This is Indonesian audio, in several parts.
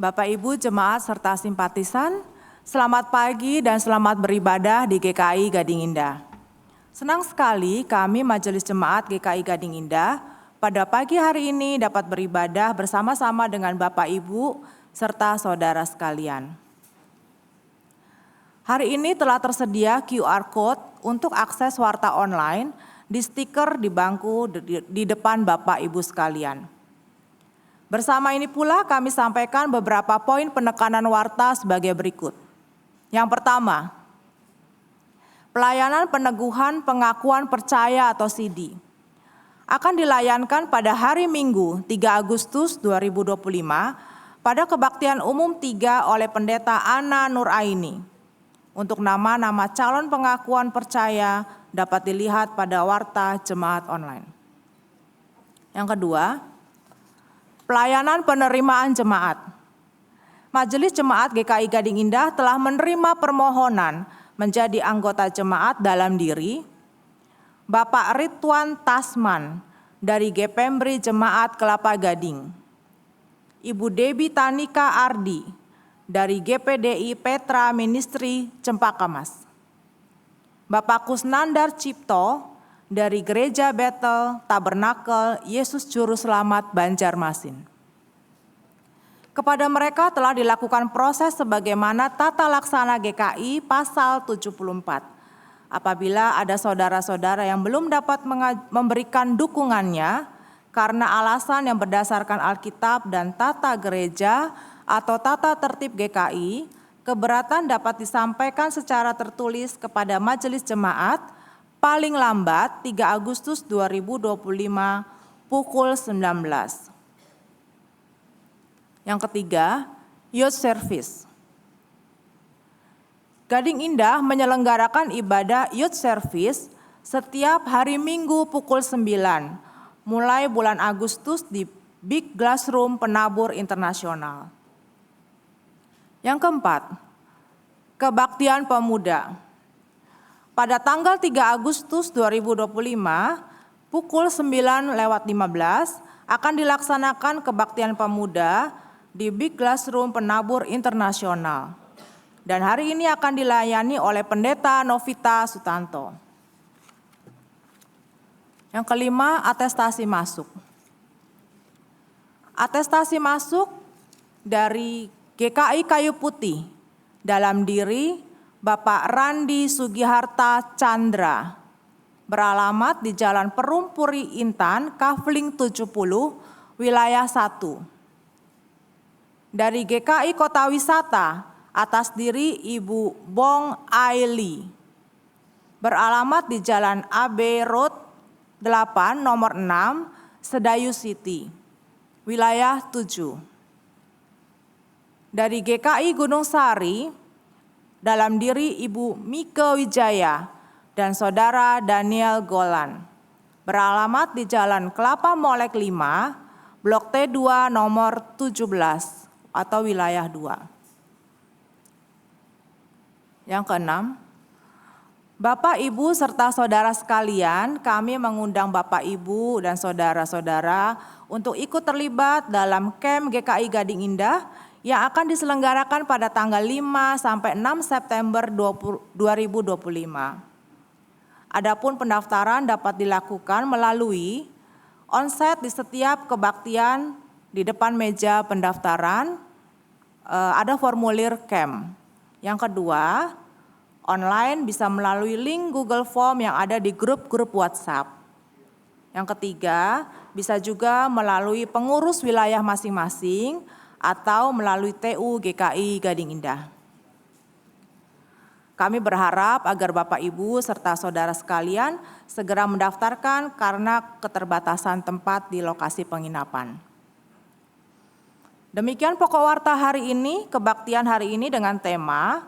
Bapak Ibu jemaat serta simpatisan, selamat pagi dan selamat beribadah di GKI Gading Indah. Senang sekali kami Majelis Jemaat GKI Gading Indah pada pagi hari ini dapat beribadah bersama-sama dengan Bapak Ibu serta saudara sekalian. Hari ini telah tersedia QR Code untuk akses warta online di stiker di bangku di depan Bapak Ibu sekalian. Bersama ini pula kami sampaikan beberapa poin penekanan warta sebagai berikut. Yang pertama, pelayanan peneguhan pengakuan percaya atau CD akan dilayankan pada hari Minggu 3 Agustus 2025 pada kebaktian umum 3 oleh Pendeta Ana Nuraini. Untuk nama-nama calon pengakuan percaya dapat dilihat pada warta jemaat online. Yang kedua, pelayanan penerimaan jemaat. Majelis Jemaat GKI Gading Indah telah menerima permohonan menjadi anggota jemaat dalam diri Bapak Ridwan Tasman dari Gepembri Jemaat Kelapa Gading, Ibu Debi Tanika Ardi dari GPDI Petra Ministry Cempaka Mas, Bapak Kusnandar Cipto dari Gereja Bethel Tabernakel Yesus Juru Selamat Banjarmasin. Kepada mereka telah dilakukan proses sebagaimana tata laksana GKI pasal 74. Apabila ada saudara-saudara yang belum dapat memberikan dukungannya karena alasan yang berdasarkan Alkitab dan tata gereja atau tata tertib GKI, keberatan dapat disampaikan secara tertulis kepada Majelis Jemaat paling lambat 3 Agustus 2025 pukul 19. Yang ketiga, Youth Service. Gading Indah menyelenggarakan ibadah Youth Service setiap hari Minggu pukul 9, mulai bulan Agustus di Big Glass Room Penabur Internasional. Yang keempat, Kebaktian Pemuda. Pada tanggal 3 Agustus 2025, pukul 9:15 akan dilaksanakan kebaktian pemuda di Big Glass Room Penabur Internasional. Dan hari ini akan dilayani oleh Pendeta Novita Sutanto. Yang kelima, atestasi masuk. Atestasi masuk dari GKI Kayu Putih dalam diri Bapak Randi Sugiharta Chandra, beralamat di Jalan Perumpuri Intan, Kafling 70, Wilayah 1. Dari GKI Kota Wisata, atas diri Ibu Bong Aili, beralamat di Jalan AB Road 8, nomor 6, Sedayu City, Wilayah 7. Dari GKI Gunung Sari, dalam diri Ibu Mike Wijaya dan Saudara Daniel Golan, beralamat di Jalan Kelapa Molek 5, Blok T2 nomor 17 atau Wilayah 2. Yang keenam, Bapak, Ibu, serta saudara sekalian, kami mengundang Bapak, Ibu, dan saudara-saudara untuk ikut terlibat dalam Camp GKI Gading Indah yang akan diselenggarakan pada tanggal 5 sampai 6 September 2025. Adapun pendaftaran dapat dilakukan melalui onsite di setiap kebaktian di depan meja pendaftaran, ada formulir camp. Yang kedua, online bisa melalui link Google Form yang ada di grup-grup WhatsApp. Yang ketiga, bisa juga melalui pengurus wilayah masing-masing atau melalui TU GKI Gading Indah. Kami berharap agar Bapak, Ibu, serta saudara sekalian segera mendaftarkan karena keterbatasan tempat di lokasi penginapan. Demikian pokok warta hari ini. Kebaktian hari ini dengan tema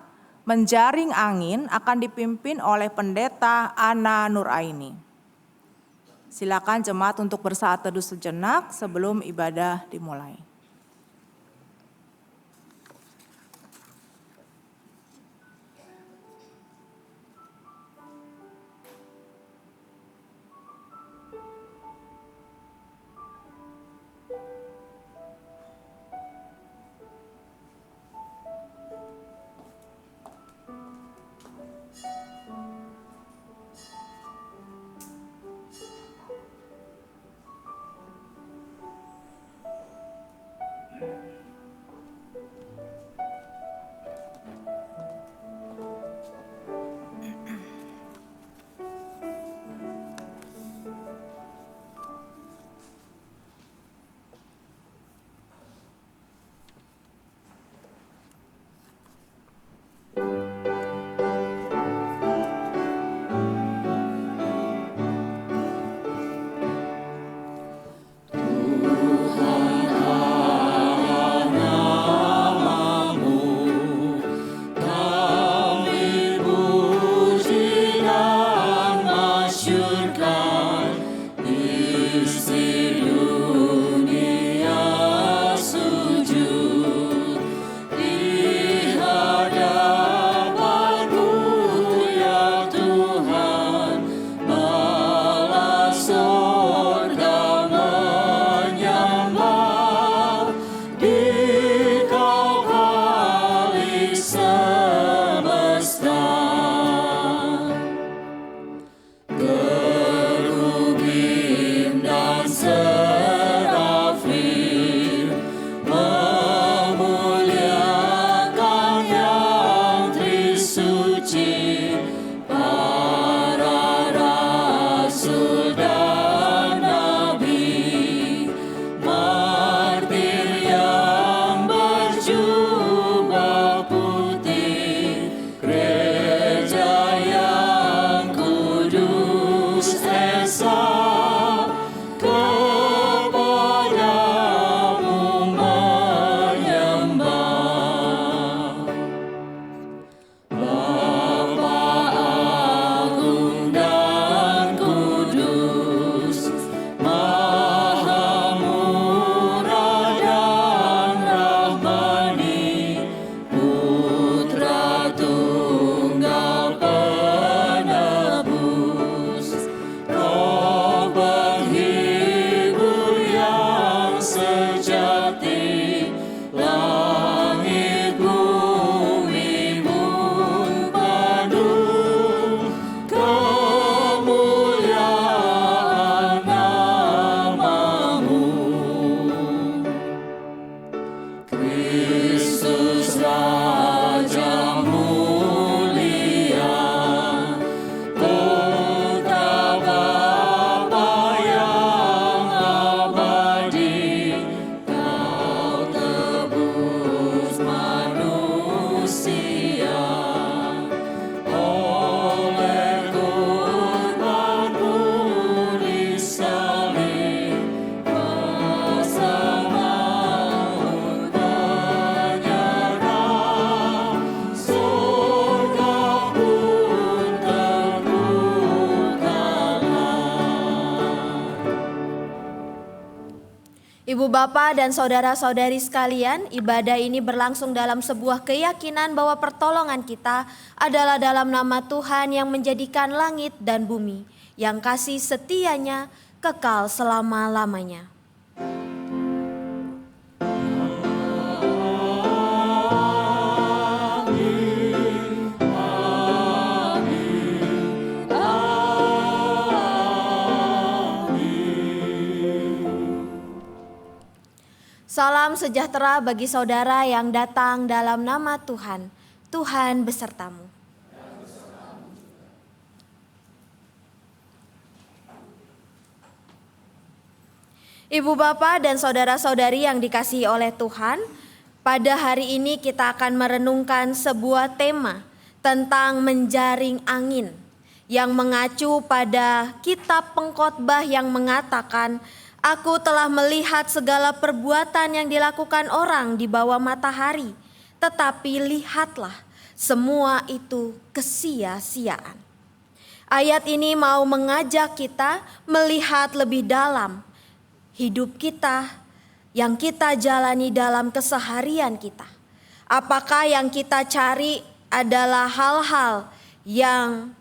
Menjaring Angin akan dipimpin oleh Pendeta Ana Nuraini. Silakan jemaat untuk bersaat teduh sejenak sebelum ibadah dimulai. Ibu Bapa dan saudara-saudari sekalian, ibadah ini berlangsung dalam sebuah keyakinan bahwa pertolongan kita adalah dalam nama Tuhan yang menjadikan langit dan bumi, yang kasih setianya kekal selama-lamanya. Salam sejahtera bagi saudara yang datang dalam nama Tuhan. Tuhan besertamu. Ibu Bapa dan saudara-saudari yang dikasihi oleh Tuhan, pada hari ini kita akan merenungkan sebuah tema tentang menjaring angin yang mengacu pada kitab Pengkhotbah yang mengatakan, "Aku telah melihat segala perbuatan yang dilakukan orang di bawah matahari, tetapi lihatlah, semua itu kesia-siaan." Ayat ini mau mengajak kita melihat lebih dalam hidup kita yang kita jalani dalam keseharian kita. Apakah yang kita cari adalah hal-hal yang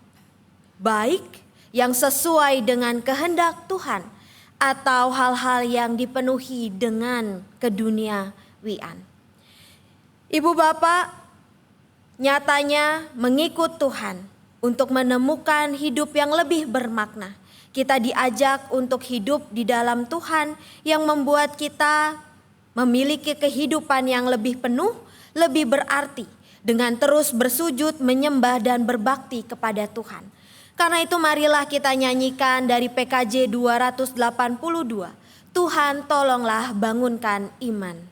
baik, yang sesuai dengan kehendak Tuhan, atau hal-hal yang dipenuhi dengan keduniawian. Ibu Bapak, nyatanya mengikut Tuhan untuk menemukan hidup yang lebih bermakna. Kita diajak untuk hidup di dalam Tuhan yang membuat kita memiliki kehidupan yang lebih penuh, lebih berarti, dengan terus bersujud, menyembah dan berbakti kepada Tuhan. Karena itu marilah kita nyanyikan dari PKJ 282, Tuhan tolonglah bangunkan iman.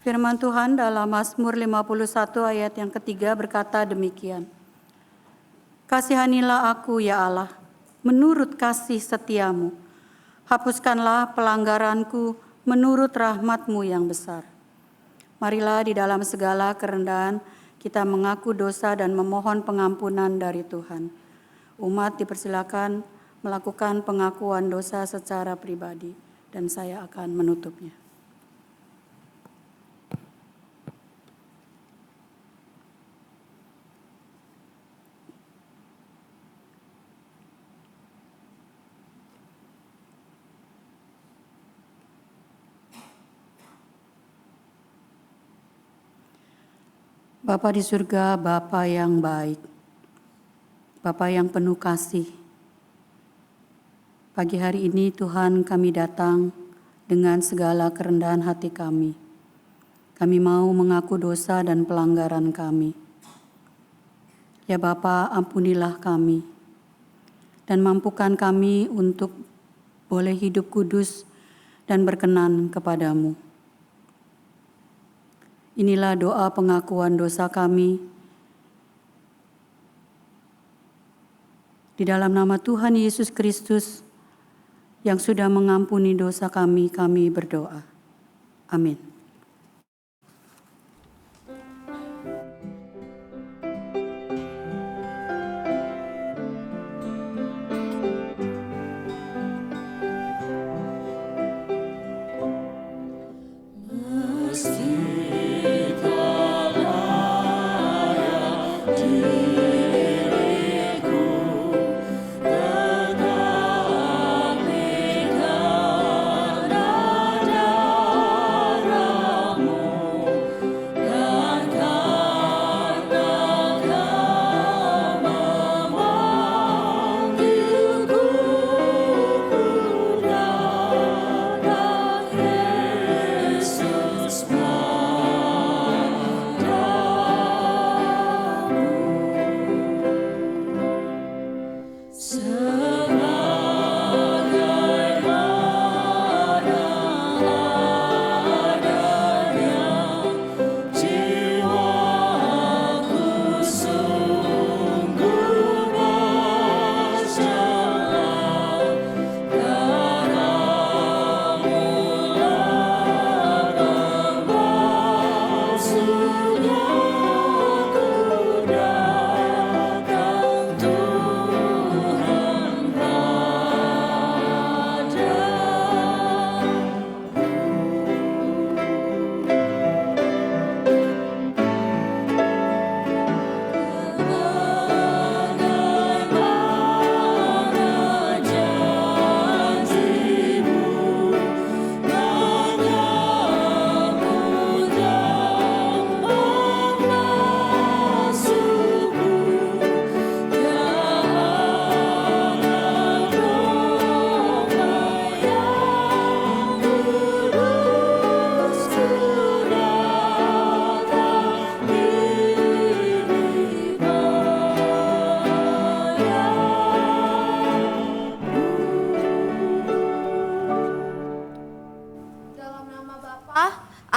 Firman Tuhan dalam Mazmur 51 ayat yang ketiga berkata demikian. Kasihanilah aku ya Allah, menurut kasih setiamu. Hapuskanlah pelanggaranku menurut rahmat-Mu yang besar. Marilah di dalam segala kerendahan kita mengaku dosa dan memohon pengampunan dari Tuhan. Umat dipersilakan melakukan pengakuan dosa secara pribadi dan saya akan menutupnya. Bapa di surga, Bapa yang baik, Bapa yang penuh kasih. Pagi hari ini Tuhan kami datang dengan segala kerendahan hati kami. Kami mau mengaku dosa dan pelanggaran kami. Ya Bapa, ampunilah kami dan mampukan kami untuk boleh hidup kudus dan berkenan kepadamu. Inilah doa pengakuan dosa kami. Di dalam nama Tuhan Yesus Kristus yang sudah mengampuni dosa kami, kami berdoa. Amin.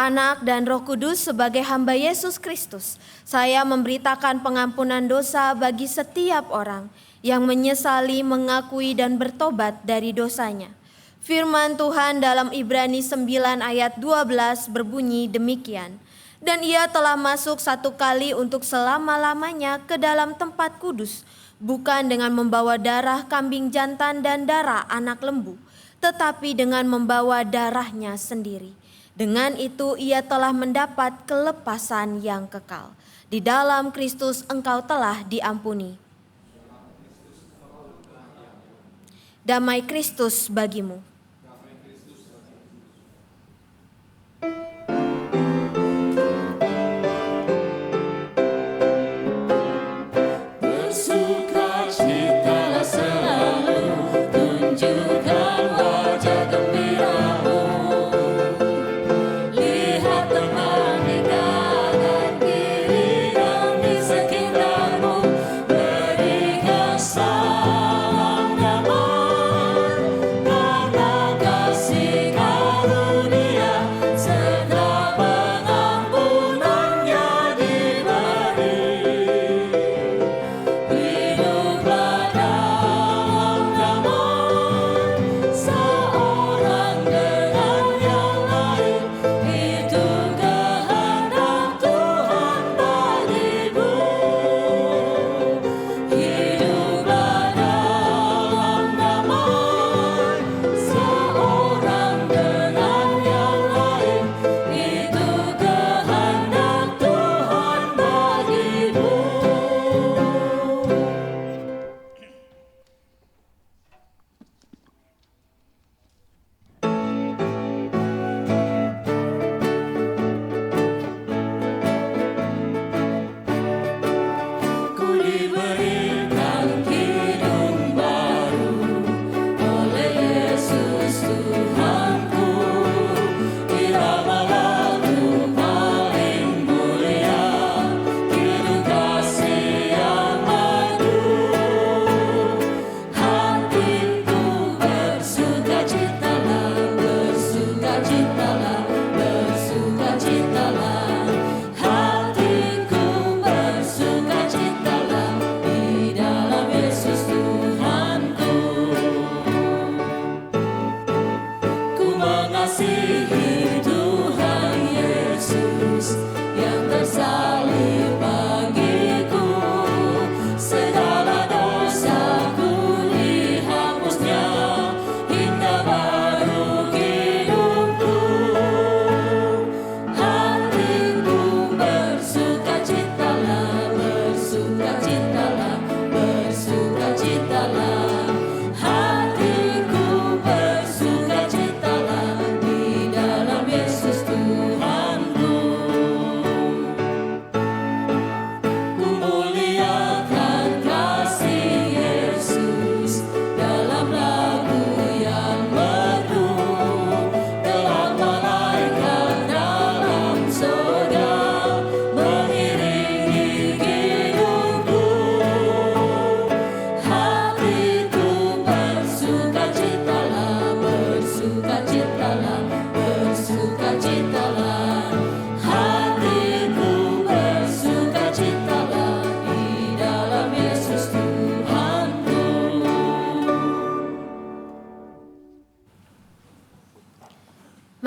Anak dan Roh Kudus sebagai hamba Yesus Kristus, saya memberitakan pengampunan dosa bagi setiap orang yang menyesali, mengakui dan bertobat dari dosanya. Firman Tuhan dalam Ibrani 9 ayat 12 berbunyi demikian. Dan ia telah masuk satu kali untuk selama-lamanya ke dalam tempat kudus, bukan dengan membawa darah kambing jantan dan darah anak lembu, tetapi dengan membawa darahnya sendiri. Dengan itu ia telah mendapat kelepasan yang kekal. Di dalam Kristus engkau telah diampuni. Damai Kristus bagimu. Salam damai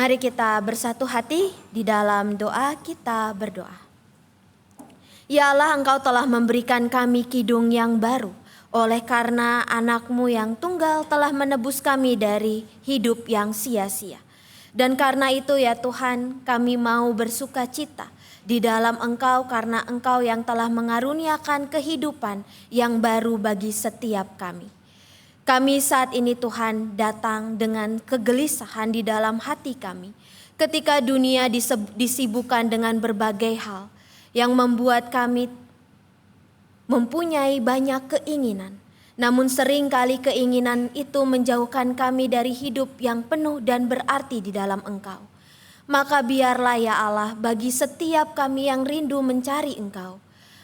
Mari kita bersatu hati di dalam doa, kita berdoa. Ya Allah, Engkau telah memberikan kami kidung yang baru. Oleh karena anak-Mu yang tunggal telah menebus kami dari hidup yang sia-sia. Dan karena itu ya Tuhan, kami mau bersuka cita di dalam Engkau karena Engkau yang telah mengaruniakan kehidupan yang baru bagi setiap kami. Kami saat ini Tuhan datang dengan kegelisahan di dalam hati kami. Ketika dunia disibukkan dengan berbagai hal yang membuat kami mempunyai banyak keinginan. Namun seringkali keinginan itu menjauhkan kami dari hidup yang penuh dan berarti di dalam Engkau. Maka biarlah ya Allah bagi setiap kami yang rindu mencari Engkau,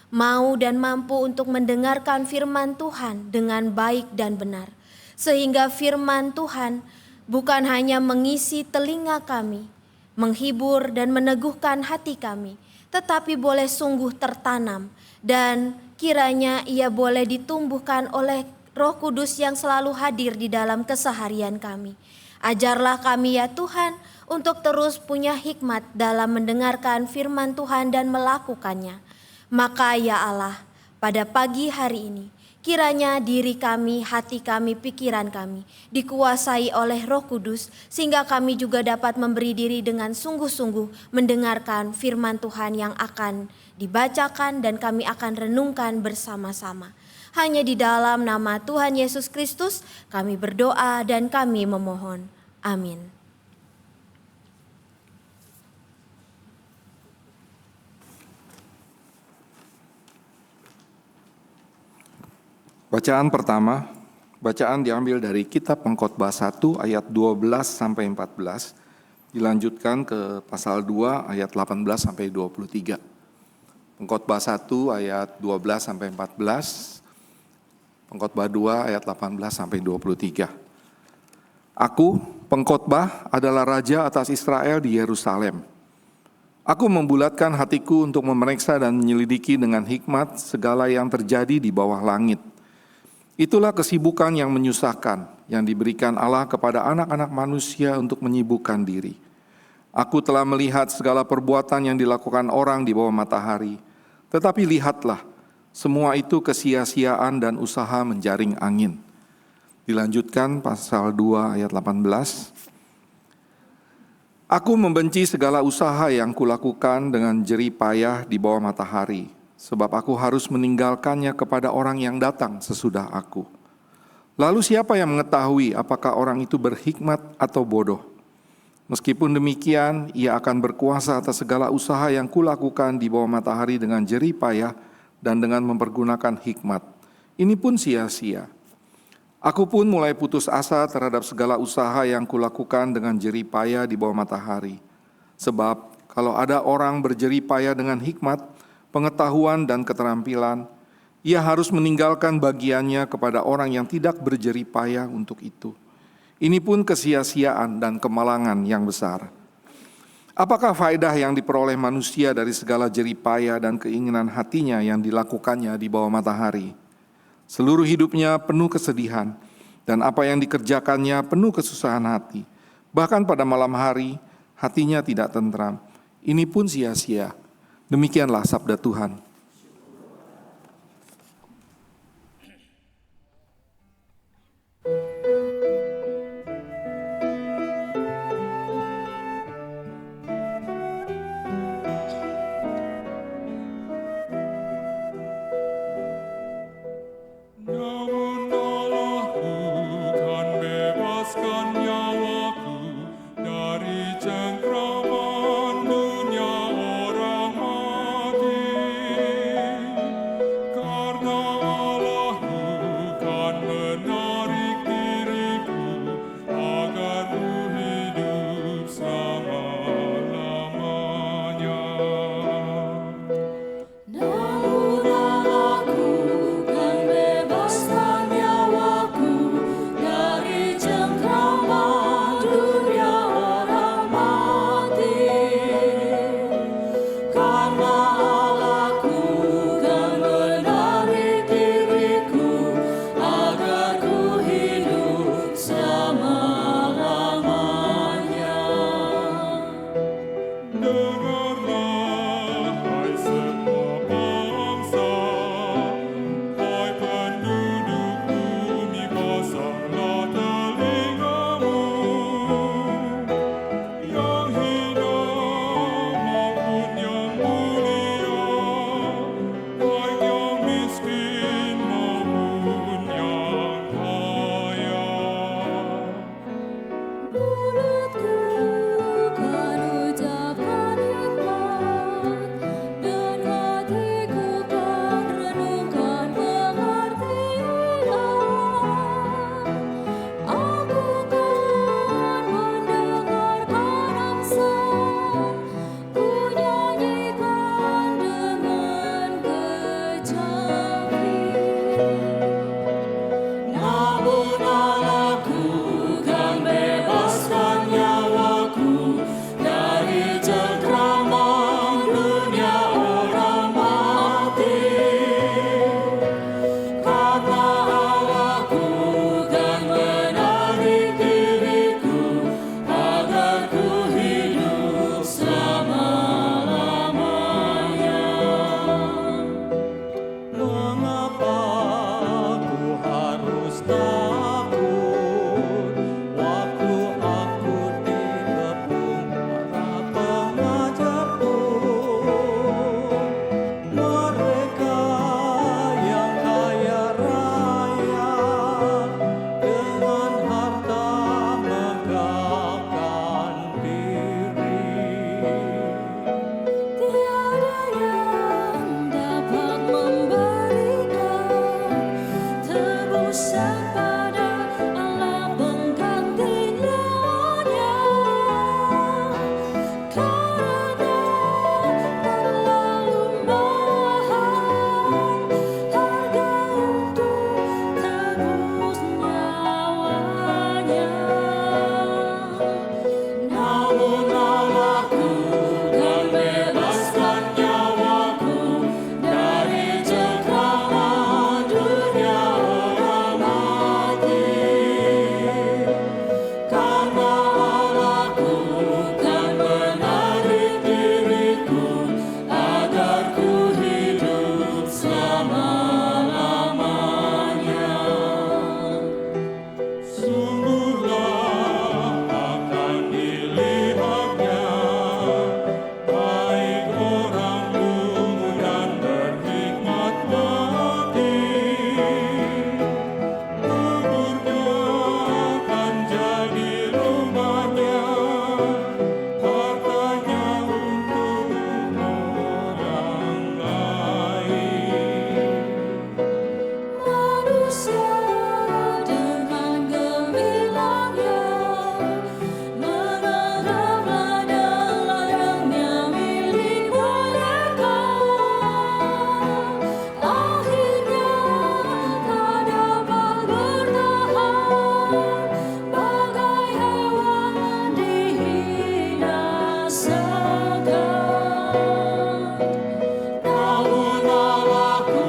mau dan mampu untuk mendengarkan firman Tuhan dengan baik dan benar. Sehingga firman Tuhan bukan hanya mengisi telinga kami, menghibur dan meneguhkan hati kami, tetapi boleh sungguh tertanam dan kiranya ia boleh ditumbuhkan oleh Roh Kudus yang selalu hadir di dalam keseharian kami. Ajarlah kami ya Tuhan untuk terus punya hikmat dalam mendengarkan firman Tuhan dan melakukannya. Maka ya Allah, pada pagi hari ini, kiranya diri kami, hati kami, pikiran kami dikuasai oleh Roh Kudus sehingga kami juga dapat memberi diri dengan sungguh-sungguh mendengarkan firman Tuhan yang akan dibacakan dan kami akan renungkan bersama-sama. Hanya di dalam nama Tuhan Yesus Kristus kami berdoa dan kami memohon. Amin. Bacaan pertama, bacaan diambil dari Kitab Pengkhotbah 1 ayat 12 sampai 14, dilanjutkan ke pasal 2 ayat 18 sampai 23. Pengkhotbah 1 ayat 12 sampai 14, Pengkhotbah 2 ayat 18 sampai 23. Aku, pengkhotbah, adalah raja atas Israel di Yerusalem. Aku membulatkan hatiku untuk memeriksa dan menyelidiki dengan hikmat segala yang terjadi di bawah langit. Itulah kesibukan yang menyusahkan, yang diberikan Allah kepada anak-anak manusia untuk menyibukkan diri. Aku telah melihat segala perbuatan yang dilakukan orang di bawah matahari. Tetapi lihatlah, semua itu kesia-siaan dan usaha menjaring angin. Dilanjutkan pasal 2 ayat 18. Aku membenci segala usaha yang kulakukan dengan jerih payah di bawah matahari. Sebab aku harus meninggalkannya kepada orang yang datang sesudah aku. Lalu siapa yang mengetahui apakah orang itu berhikmat atau bodoh? Meskipun demikian, ia akan berkuasa atas segala usaha yang kulakukan di bawah matahari dengan jerih payah dan dengan mempergunakan hikmat. Ini pun sia-sia. Aku pun mulai putus asa terhadap segala usaha yang kulakukan dengan jerih payah di bawah matahari. Sebab kalau ada orang berjerih payah dengan hikmat, pengetahuan dan keterampilan, ia harus meninggalkan bagiannya kepada orang yang tidak berjerih payah untuk itu. Ini pun kesia-siaan dan kemalangan yang besar. Apakah faedah yang diperoleh manusia dari segala jerih payah dan keinginan hatinya yang dilakukannya di bawah matahari? Seluruh hidupnya penuh kesedihan, dan apa yang dikerjakannya penuh kesusahan hati. Bahkan pada malam hari, hatinya tidak tentram. Ini pun sia-sia. Demikianlah sabda Tuhan. Namun Allahku kan bebaskan nyawaku dari cengkraman dunia orang mati. Karena Allahku kan menarik diriku agar ku hidup selama-lamanya. Namun Allahku kan bebaskan takut waktu aku dikepung para pengajarku. Mereka yang kaya raya dengan harta megahkan diri. Tiada yang dapat memberikan tebusan pada Allah pengganti nyawanya, karena terlalu mahal harga untuk tebus nyawanya. Namun Allahku kan bebaskan nyawaku dari cengkraman dunia orang mati. Karena Allahku kan menarik diriku agar ku hidup selama-lamanya. Sungguhlah akan dilihatnya baik orang ungu dan berhikmat mati. Kuburnya akan jadi rumahnya, hartanya untuk orang lain. Manusia dengan gemilangnya menatap ladang-ladangnya milik mereka. Akhirnya tak dapat bertahan, bagai hewan dihinasakan. Namun Allahku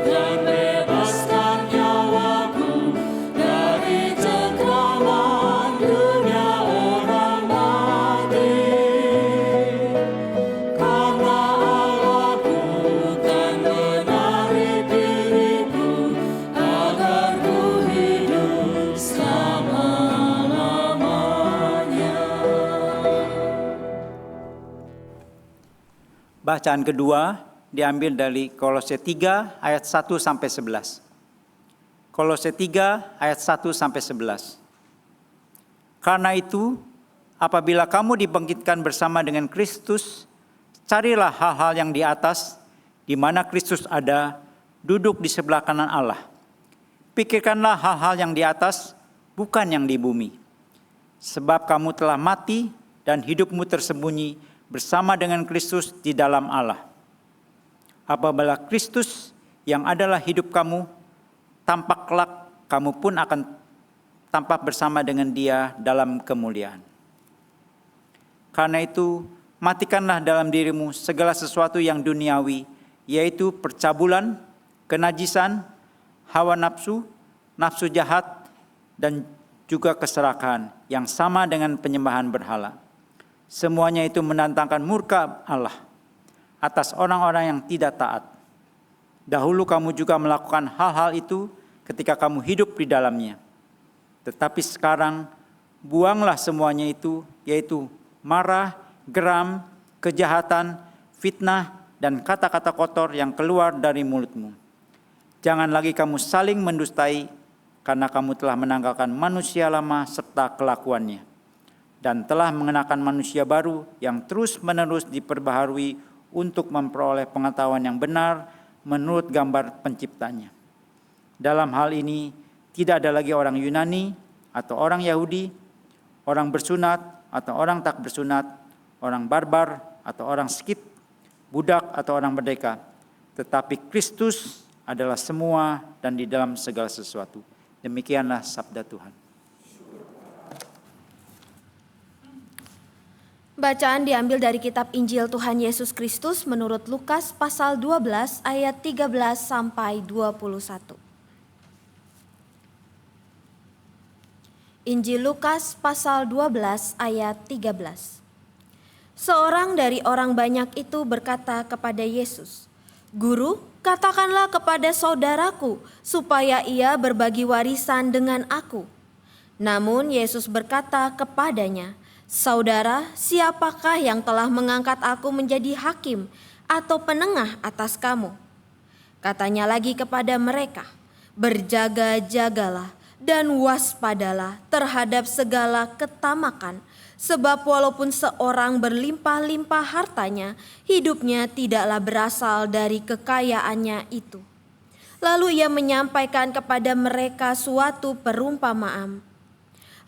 kan bebaskan nyawaku dari cengkraman dunia orang mati. Karena Allahku kan menarik diriku agar ku hidup selama-lamanya. Bacaan kedua diambil dari Kolose 3 ayat 1 sampai 11. Kolose 3 ayat 1 sampai 11. Karena itu, apabila kamu dibangkitkan bersama dengan Kristus, carilah hal-hal yang di atas, di mana Kristus ada, duduk di sebelah kanan Allah. Pikirkanlah hal-hal yang di atas, bukan yang di bumi. Sebab kamu telah mati dan hidupmu tersembunyi bersama dengan Kristus di dalam Allah. Apabila Kristus yang adalah hidup kamu tampak kelak, kamu pun akan tampak bersama dengan Dia dalam kemuliaan. Karena itu, matikanlah dalam dirimu segala sesuatu yang duniawi, yaitu percabulan, kenajisan, hawa nafsu, nafsu jahat, dan juga keserakahan yang sama dengan penyembahan berhala. Semuanya itu mendatangkan murka Allah atas orang-orang yang tidak taat. Dahulu kamu juga melakukan hal-hal itu ketika kamu hidup di dalamnya. Tetapi sekarang buanglah semuanya itu, yaitu marah, geram, kejahatan, fitnah, dan kata-kata kotor yang keluar dari mulutmu. Jangan lagi kamu saling mendustai, karena kamu telah menanggalkan manusia lama serta kelakuannya, dan telah mengenakan manusia baru yang terus-menerus diperbaharui untuk memperoleh pengetahuan yang benar menurut gambar penciptanya. Dalam hal ini, tidak ada lagi orang Yunani atau orang Yahudi, orang bersunat atau orang tak bersunat, orang barbar atau orang Skit, budak atau orang merdeka. Tetapi Kristus adalah semua dan di dalam segala sesuatu. Demikianlah sabda Tuhan. Bacaan diambil dari kitab Injil Tuhan Yesus Kristus menurut Lukas pasal 12 ayat 13 sampai 21. Injil Lukas pasal 12 ayat 13. Seorang dari orang banyak itu berkata kepada Yesus, "Guru, katakanlah kepada saudaraku supaya ia berbagi warisan dengan aku." Namun Yesus berkata kepadanya, "Saudara, siapakah yang telah mengangkat aku menjadi hakim atau penengah atas kamu?" Katanya lagi kepada mereka, "Berjaga-jagalah dan waspadalah terhadap segala ketamakan, sebab walaupun seorang berlimpah-limpah hartanya, hidupnya tidaklah berasal dari kekayaannya itu." Lalu ia menyampaikan kepada mereka suatu perumpamaan.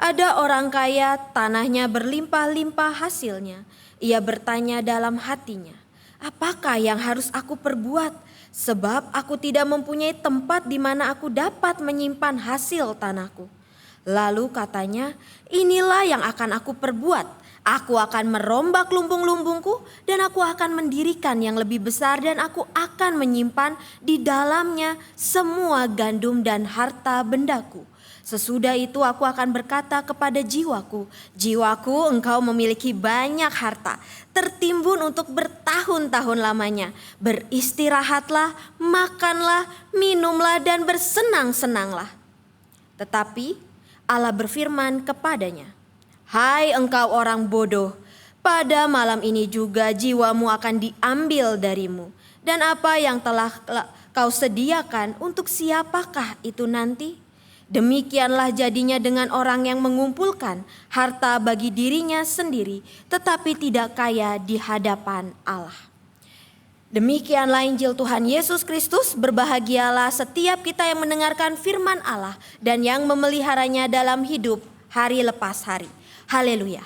Ada orang kaya, tanahnya berlimpah-limpah hasilnya. Ia bertanya dalam hatinya, "Apakah yang harus aku perbuat? Sebab aku tidak mempunyai tempat di mana aku dapat menyimpan hasil tanahku." Lalu katanya, "Inilah yang akan aku perbuat. Aku akan merombak lumbung-lumbungku dan aku akan mendirikan yang lebih besar dan aku akan menyimpan di dalamnya semua gandum dan harta bendaku. Sesudah itu aku akan berkata kepada jiwaku, 'Jiwaku, engkau memiliki banyak harta, tertimbun untuk bertahun-tahun lamanya. Beristirahatlah, makanlah, minumlah dan bersenang-senanglah.' Tetapi Allah berfirman kepadanya, 'Hai engkau orang bodoh, pada malam ini juga jiwamu akan diambil darimu. Dan apa yang telah kau sediakan, untuk siapakah itu nanti?' Demikianlah jadinya dengan orang yang mengumpulkan harta bagi dirinya sendiri, tetapi tidak kaya di hadapan Allah." Demikianlah Injil Tuhan Yesus Kristus. Berbahagialah setiap kita yang mendengarkan firman Allah dan yang memeliharanya dalam hidup hari lepas hari. Haleluya.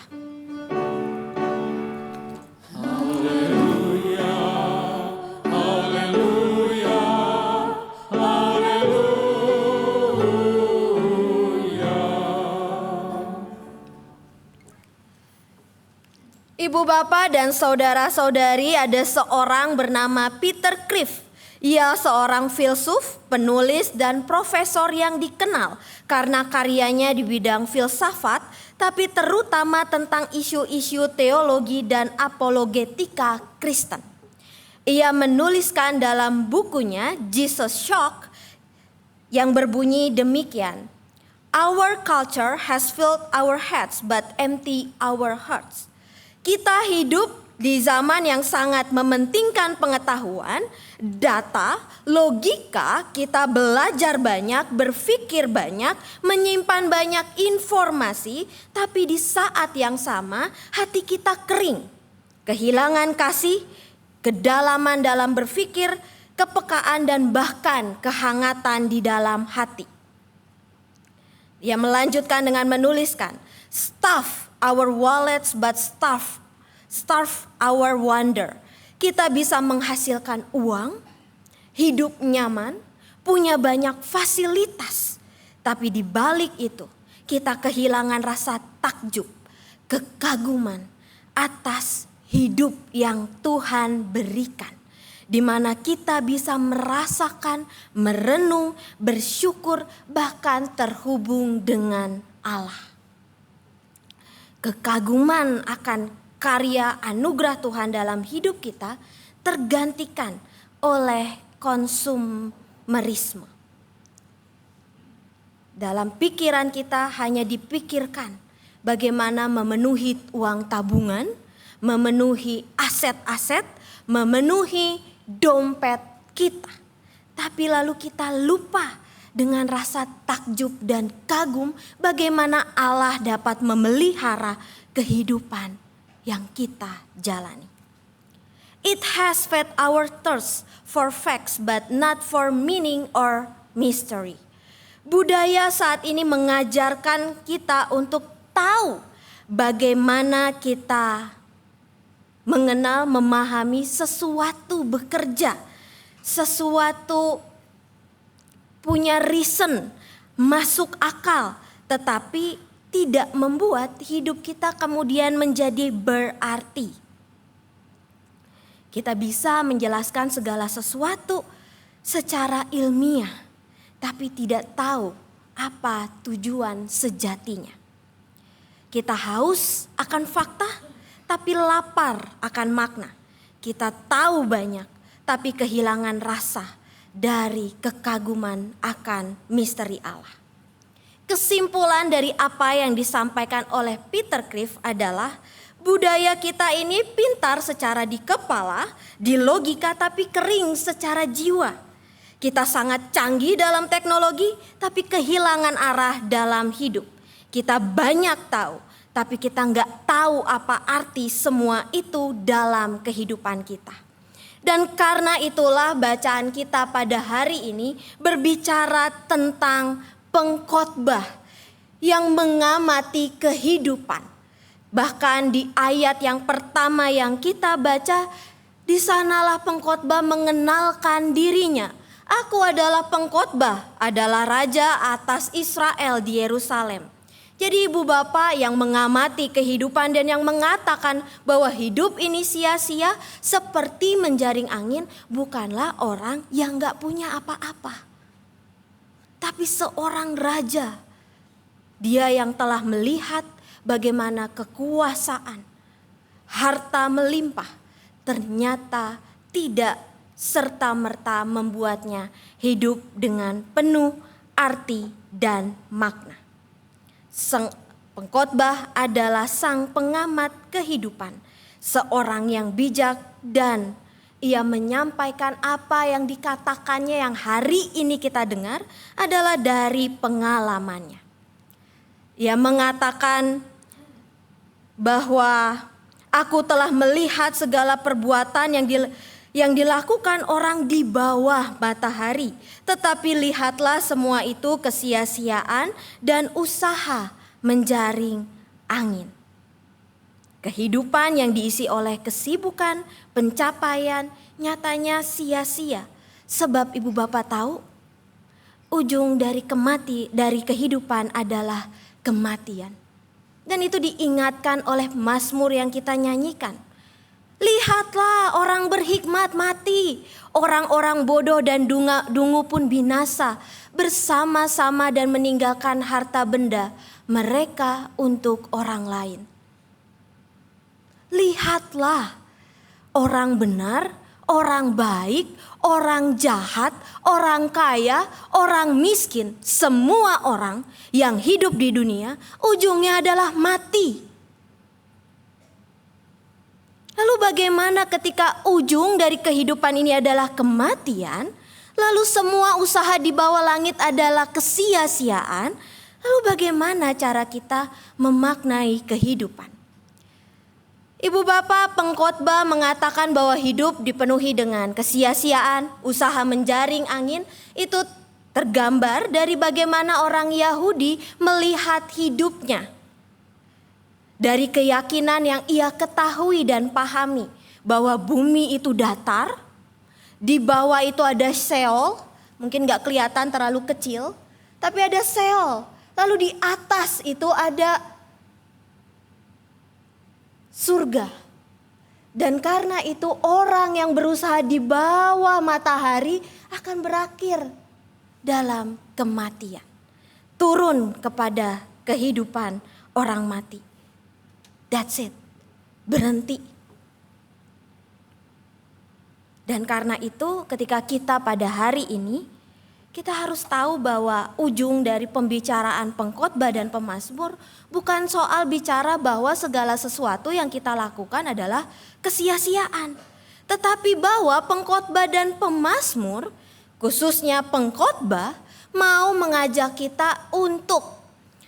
Ibu bapak dan saudara-saudari, ada seorang bernama Peter Kreeft. Ia seorang filsuf, penulis dan profesor yang dikenal karena karyanya di bidang filsafat, tapi terutama tentang isu-isu teologi dan apologetika Kristen. Ia menuliskan dalam bukunya Jesus Shock yang berbunyi demikian, "Our culture has filled our heads but empty our hearts." Kita hidup di zaman yang sangat mementingkan pengetahuan, data, logika. Kita belajar banyak, berpikir banyak, menyimpan banyak informasi, tapi di saat yang sama hati kita kering. Kehilangan kasih, kedalaman dalam berpikir, kepekaan dan bahkan kehangatan di dalam hati. Ia melanjutkan dengan menuliskan, "Stuff our wallets but starve our wonder." Kita bisa menghasilkan uang, hidup nyaman, punya banyak fasilitas. Tapi di balik itu kita kehilangan rasa takjub, kekaguman atas hidup yang Tuhan berikan. Di mana kita bisa merasakan, merenung, bersyukur, bahkan terhubung dengan Allah. Kekaguman akan karya anugerah Tuhan dalam hidup kita tergantikan oleh konsumerisme. Dalam pikiran kita hanya dipikirkan bagaimana memenuhi uang tabungan, memenuhi aset-aset, memenuhi dompet kita. Tapi lalu kita lupa dengan rasa takjub dan kagum bagaimana Allah dapat memelihara kehidupan yang kita jalani. It has fed our thirst for facts but not for meaning or mystery. Budaya saat ini mengajarkan kita untuk tahu bagaimana kita mengenal, memahami sesuatu bekerja, sesuatu punya reason, masuk akal, tetapi tidak membuat hidup kita kemudian menjadi berarti. Kita bisa menjelaskan segala sesuatu secara ilmiah, tapi tidak tahu apa tujuan sejatinya. Kita haus akan fakta, tapi lapar akan makna. Kita tahu banyak, tapi kehilangan rasa dari kekaguman akan misteri Allah. Kesimpulan dari apa yang disampaikan oleh Peter Kreeft adalah budaya kita ini pintar secara di kepala, di logika, tapi kering secara jiwa. Kita sangat canggih dalam teknologi, tapi kehilangan arah dalam hidup. Kita banyak tahu, tapi kita nggak tahu apa arti semua itu dalam kehidupan kita. Dan karena itulah bacaan kita pada hari ini berbicara tentang pengkhotbah yang mengamati kehidupan. Bahkan di ayat yang pertama yang kita baca, di sanalah pengkhotbah mengenalkan dirinya. Aku adalah pengkhotbah, adalah raja atas Israel di Yerusalem. Jadi ibu bapak yang mengamati kehidupan dan yang mengatakan bahwa hidup ini sia-sia seperti menjaring angin, bukanlah orang yang gak punya apa-apa. Tapi seorang raja, dia yang telah melihat bagaimana kekuasaan, harta melimpah, ternyata tidak serta-merta membuatnya hidup dengan penuh arti dan makna. Sang pengkhotbah adalah sang pengamat kehidupan, seorang yang bijak dan ia menyampaikan apa yang dikatakannya yang hari ini kita dengar adalah dari pengalamannya. Ia mengatakan bahwa aku telah melihat segala perbuatan yang dilakukan orang di bawah matahari. Tetapi lihatlah semua itu kesia-siaan dan usaha menjaring angin. Kehidupan yang diisi oleh kesibukan, pencapaian, nyatanya sia-sia. Sebab ibu bapak tahu, ujung dari kehidupan adalah kematian. Dan itu diingatkan oleh mazmur yang kita nyanyikan. Lihatlah orang berhikmat mati, orang-orang bodoh dan dungu pun binasa bersama-sama dan meninggalkan harta benda mereka untuk orang lain. Lihatlah orang benar, orang baik, orang jahat, orang kaya, orang miskin, semua orang yang hidup di dunia ujungnya adalah mati. Lalu bagaimana ketika ujung dari kehidupan ini adalah kematian, lalu semua usaha di bawah langit adalah kesia-siaan, lalu bagaimana cara kita memaknai kehidupan? Ibu bapak, pengkhotbah mengatakan bahwa hidup dipenuhi dengan kesia-siaan, usaha menjaring angin, itu tergambar dari bagaimana orang Yahudi melihat hidupnya. Dari keyakinan yang ia ketahui dan pahami bahwa bumi itu datar, di bawah itu ada Sheol, mungkin gak kelihatan terlalu kecil, tapi ada Sheol. Lalu di atas itu ada surga. Dan karena itu orang yang berusaha di bawah matahari akan berakhir dalam kematian. Turun kepada kehidupan orang mati. That's it. Berhenti. Dan karena itu ketika kita pada hari ini, kita harus tahu bahwa ujung dari pembicaraan pengkhotbah dan pemazmur bukan soal bicara bahwa segala sesuatu yang kita lakukan adalah kesia-siaan. Tetapi bahwa pengkhotbah dan pemazmur, khususnya pengkhotbah, mau mengajak kita untuk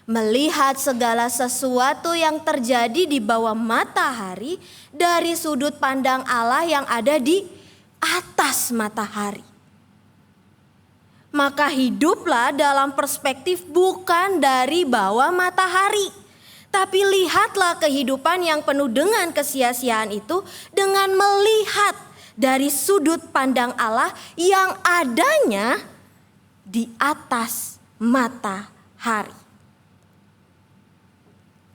melihat segala sesuatu yang terjadi di bawah matahari dari sudut pandang Allah yang ada di atas matahari. Maka hiduplah dalam perspektif bukan dari bawah matahari. Tapi lihatlah kehidupan yang penuh dengan kesia-siaan itu dengan melihat dari sudut pandang Allah yang adanya di atas matahari.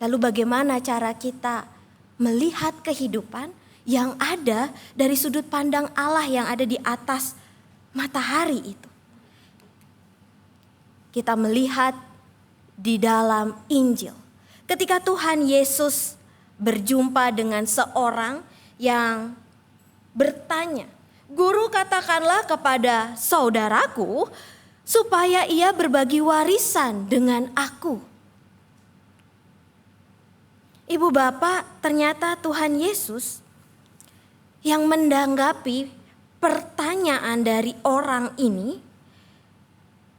Lalu bagaimana cara kita melihat kehidupan yang ada dari sudut pandang Allah yang ada di atas matahari itu? Kita melihat di dalam Injil. Ketika Tuhan Yesus berjumpa dengan seorang yang bertanya Guru, katakanlah kepada saudaraku supaya ia berbagi warisan dengan aku. Ibu bapak, ternyata Tuhan Yesus yang menanggapi pertanyaan dari orang ini,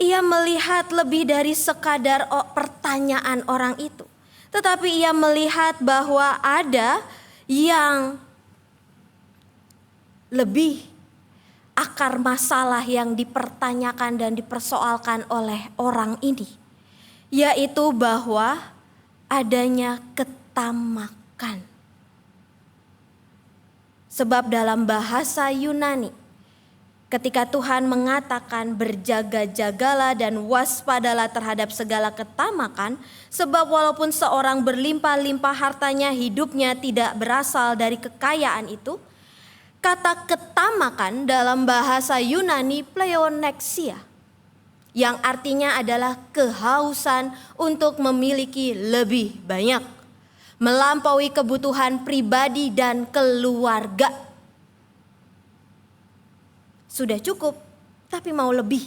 ia melihat lebih dari sekadar pertanyaan orang itu. Tetapi ia melihat bahwa ada yang lebih akar masalah yang dipertanyakan dan dipersoalkan oleh orang ini, yaitu bahwa adanya ketamakan. Sebab dalam bahasa Yunani, ketika Tuhan mengatakan berjaga-jagalah dan waspadalah terhadap segala ketamakan, sebab walaupun seorang berlimpah-limpah hartanya, hidupnya tidak berasal dari kekayaan itu. Kata ketamakan dalam bahasa Yunani pleonexia, yang artinya adalah kehausan untuk memiliki lebih banyak, melampaui kebutuhan pribadi dan keluarga. Sudah cukup, tapi mau lebih.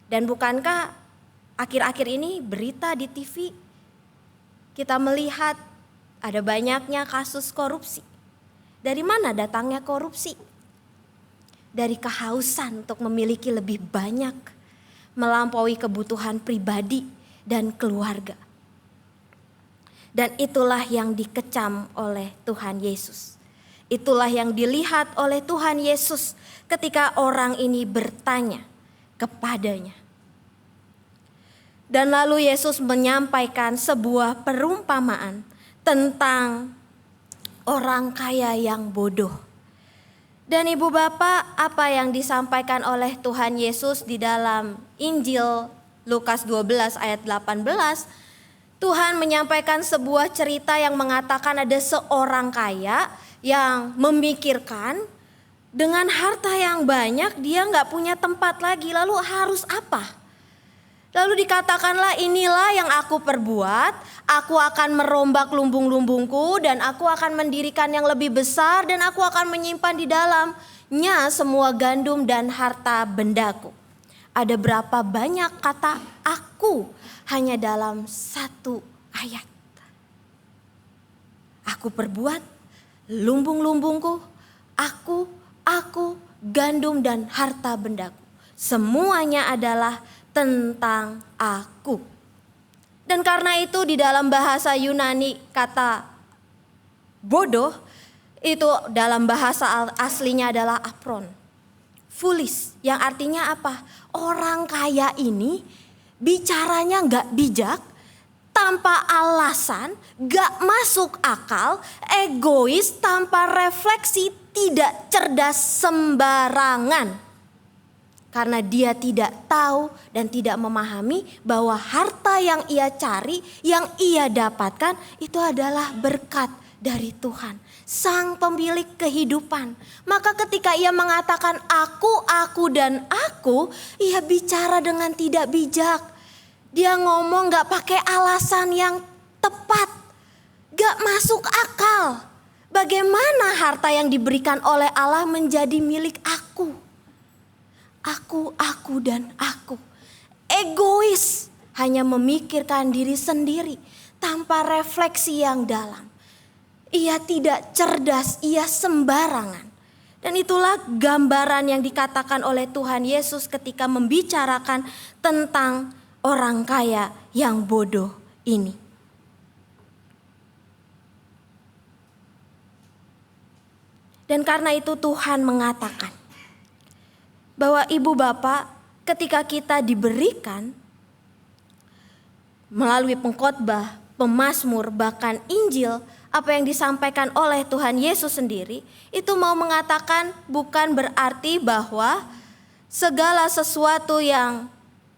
Dan bukankah akhir-akhir ini berita di TV kita melihat ada banyaknya kasus korupsi. Dari mana datangnya korupsi? Dari kehausan untuk memiliki lebih banyak, melampaui kebutuhan pribadi dan keluarga. Dan itulah yang dikecam oleh Tuhan Yesus. Itulah yang dilihat oleh Tuhan Yesus ketika orang ini bertanya kepadanya. Dan lalu Yesus menyampaikan sebuah perumpamaan tentang orang kaya yang bodoh. Dan ibu bapak, apa yang disampaikan oleh Tuhan Yesus di dalam Injil Lukas 12 ayat 18, Tuhan menyampaikan sebuah cerita yang mengatakan ada seorang kaya yang memikirkan dengan harta yang banyak dia gak punya tempat lagi, lalu harus apa? Lalu dikatakanlah, inilah yang aku perbuat, aku akan merombak lumbung-lumbungku dan aku akan mendirikan yang lebih besar dan aku akan menyimpan di dalamnya semua gandum dan harta bendaku. Ada berapa banyak kata aku hanya dalam satu ayat. Aku perbuat lumbung-lumbungku, aku, gandum dan harta bendaku. Semuanya adalah tentang aku. Dan karena itu di dalam bahasa Yunani kata bodoh itu dalam bahasa aslinya adalah apron. Foolish, yang artinya apa? Orang kaya ini bicaranya gak bijak, tanpa alasan, gak masuk akal, egois, tanpa refleksi, tidak cerdas, sembarangan. Karena dia tidak tahu dan tidak memahami bahwa harta yang ia cari, yang ia dapatkan itu adalah berkat dari Tuhan, Sang Pemilik kehidupan. Maka ketika ia mengatakan aku dan aku, ia bicara dengan tidak bijak. Dia ngomong gak pakai alasan yang tepat, gak masuk akal. Bagaimana harta yang diberikan oleh Allah menjadi milik aku? Aku dan aku. Egois, hanya memikirkan diri sendiri tanpa refleksi yang dalam. Ia tidak cerdas, ia sembarangan. Dan itulah gambaran yang dikatakan oleh Tuhan Yesus ketika membicarakan tentang orang kaya yang bodoh ini. Dan karena itu Tuhan mengatakan bahwa ibu bapak, ketika kita diberikan melalui pengkhotbah, pemazmur, bahkan Injil, apa yang disampaikan oleh Tuhan Yesus sendiri, itu mau mengatakan bukan berarti bahwa segala sesuatu yang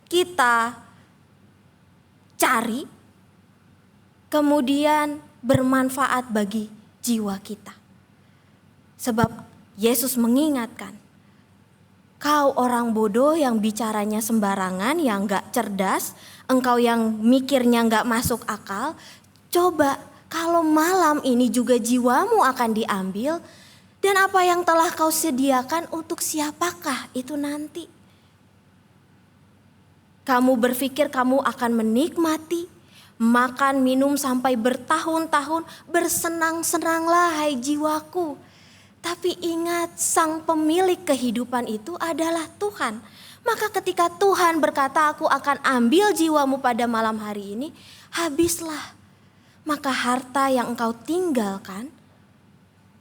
kita cari kemudian bermanfaat bagi jiwa kita. Sebab Yesus mengingatkan, kau orang bodoh yang bicaranya sembarangan, yang gak cerdas, engkau yang mikirnya gak masuk akal, coba kalau malam ini juga jiwamu akan diambil, dan apa yang telah kau sediakan untuk siapakah itu nanti? Kamu berpikir kamu akan menikmati, makan, minum sampai bertahun-tahun, bersenang-senanglah hai jiwaku. Tapi ingat, sang pemilik kehidupan itu adalah Tuhan. Maka ketika Tuhan berkata, aku akan ambil jiwamu pada malam hari ini, habislah. Maka harta yang engkau tinggalkan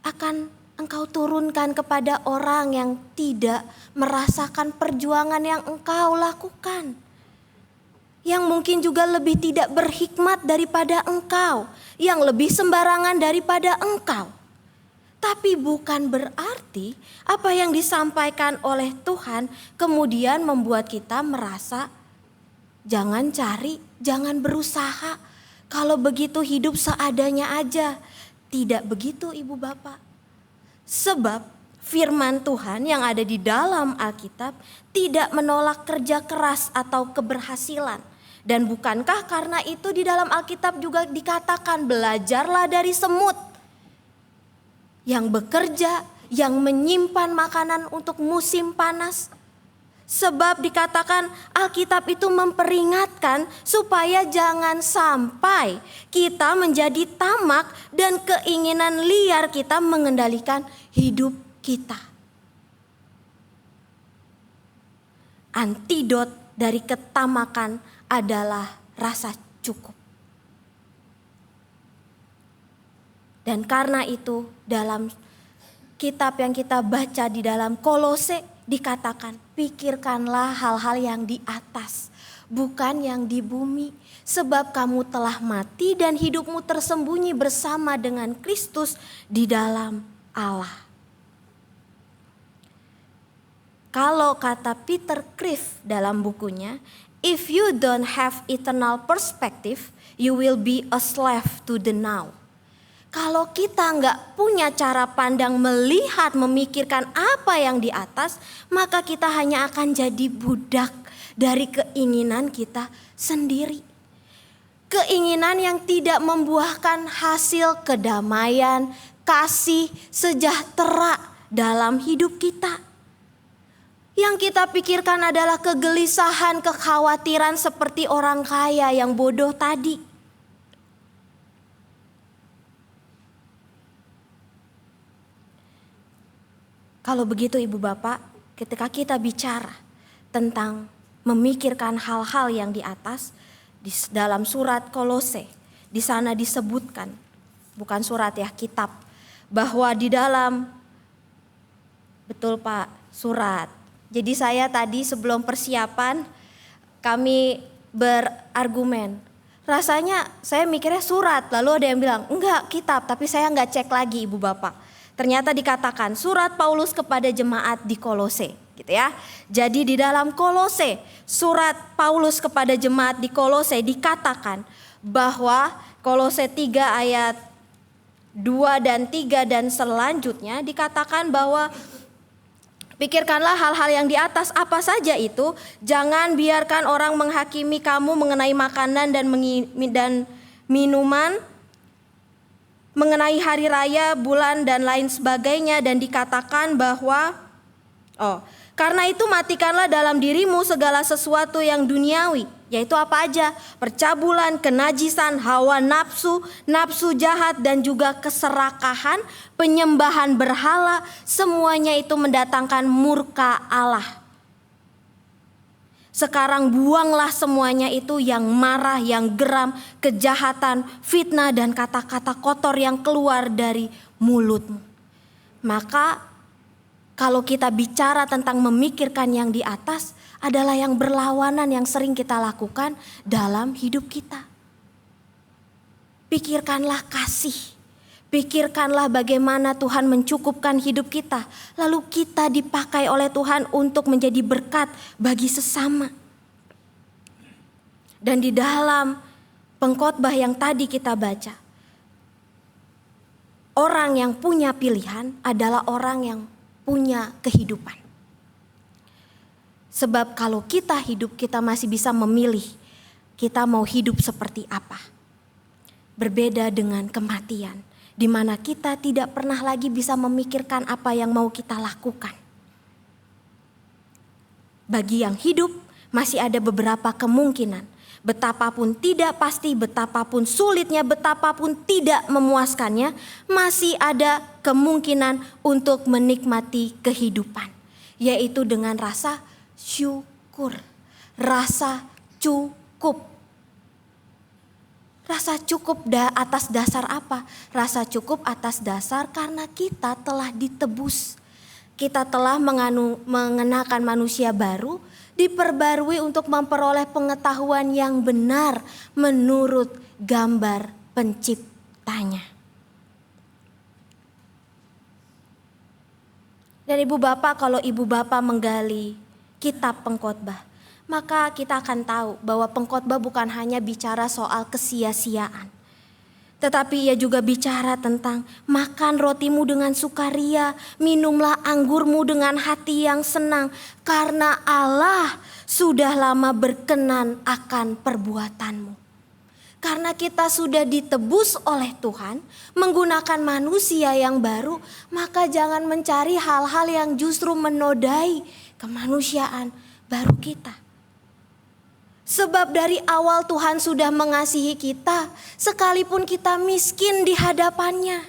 akan engkau turunkan kepada orang yang tidak merasakan perjuangan yang engkau lakukan. Yang mungkin juga lebih tidak berhikmat daripada engkau, yang lebih sembarangan daripada engkau. Tapi bukan berarti apa yang disampaikan oleh Tuhan kemudian membuat kita merasa jangan cari, jangan berusaha. Kalau begitu hidup seadanya aja. Tidak begitu Ibu Bapak. Sebab firman Tuhan yang ada di dalam Alkitab tidak menolak kerja keras atau keberhasilan. Dan bukankah karena itu di dalam Alkitab juga dikatakan belajarlah dari semut yang bekerja, yang menyimpan makanan untuk musim panas. Sebab dikatakan Alkitab itu memperingatkan supaya jangan sampai kita menjadi tamak dan keinginan liar kita mengendalikan hidup kita. Antidot dari ketamakan adalah rasa cukup. Dan karena itu dalam kitab yang kita baca di dalam Kolose dikatakan pikirkanlah hal-hal yang di atas, bukan yang di bumi. Sebab kamu telah mati dan hidupmu tersembunyi bersama dengan Kristus di dalam Allah. Kalau kata Peter Kreeft dalam bukunya, if you don't have eternal perspective, you will be a slave to the now. Kalau kita nggak punya cara pandang melihat, memikirkan apa yang di atas, maka kita hanya akan jadi budak dari keinginan kita sendiri. Keinginan yang tidak membuahkan hasil kedamaian, kasih, sejahtera dalam hidup kita. Yang kita pikirkan adalah kegelisahan, kekhawatiran seperti orang kaya yang bodoh tadi. Kalau begitu Ibu Bapak, ketika kita bicara tentang memikirkan hal-hal yang di atas, di dalam surat Kolose, di sana disebutkan, bukan surat ya, kitab, bahwa di dalam, betul Pak, surat. Jadi saya tadi sebelum persiapan, kami berargumen. Rasanya saya mikirnya surat, lalu ada yang bilang, enggak kitab, tapi saya enggak cek lagi Ibu Bapak. Ternyata dikatakan surat Paulus kepada jemaat di Kolose, gitu ya. Jadi di dalam Kolose, surat Paulus kepada jemaat di Kolose dikatakan bahwa Kolose 3 ayat 2 dan 3 dan selanjutnya dikatakan bahwa pikirkanlah hal-hal yang di atas, apa saja itu. Jangan biarkan orang menghakimi kamu mengenai makanan dan minuman, mengenai hari raya, bulan dan lain sebagainya. Dan dikatakan bahwa karena itu matikanlah dalam dirimu segala sesuatu yang duniawi, yaitu apa aja? Percabulan, kenajisan, hawa nafsu, nafsu jahat dan juga keserakahan, penyembahan berhala, semuanya itu mendatangkan murka Allah. Sekarang buanglah semuanya itu, yang marah, yang geram, kejahatan, fitnah dan kata-kata kotor yang keluar dari mulutmu. Maka kalau kita bicara tentang memikirkan yang di atas, adalah yang berlawanan yang sering kita lakukan dalam hidup kita. Pikirkanlah kasih. Pikirkanlah bagaimana Tuhan mencukupkan hidup kita. Lalu kita dipakai oleh Tuhan untuk menjadi berkat bagi sesama. Dan di dalam pengkhotbah yang tadi kita baca, orang yang punya pilihan adalah orang yang punya kehidupan. Sebab kalau kita hidup, kita masih bisa memilih kita mau hidup seperti apa. berbeda dengan kematian, di mana kita tidak pernah lagi bisa memikirkan apa yang mau kita lakukan. Bagi yang hidup, masih ada beberapa kemungkinan. Betapapun tidak pasti, betapapun sulitnya, betapapun tidak memuaskannya, masih ada kemungkinan untuk menikmati kehidupan, yaitu dengan rasa syukur, rasa cukup. Rasa cukup atas dasar apa? Rasa cukup atas dasar karena kita telah ditebus. Kita telah mengenakan manusia baru, diperbarui untuk memperoleh pengetahuan yang benar menurut gambar penciptanya. Dan Ibu Bapak, kalau Ibu Bapak menggali kitab Pengkhotbah, maka kita akan tahu bahwa Pengkhotbah bukan hanya bicara soal kesia-siaan, tetapi ia juga bicara tentang makan rotimu dengan sukaria, minumlah anggurmu dengan hati yang senang, karena Allah sudah lama berkenan akan perbuatanmu. Karena kita sudah ditebus oleh Tuhan, menggunakan manusia yang baru, maka jangan mencari hal-hal yang justru menodai kemanusiaan baru kita. Sebab dari awal Tuhan sudah mengasihi kita, sekalipun kita miskin di hadapannya.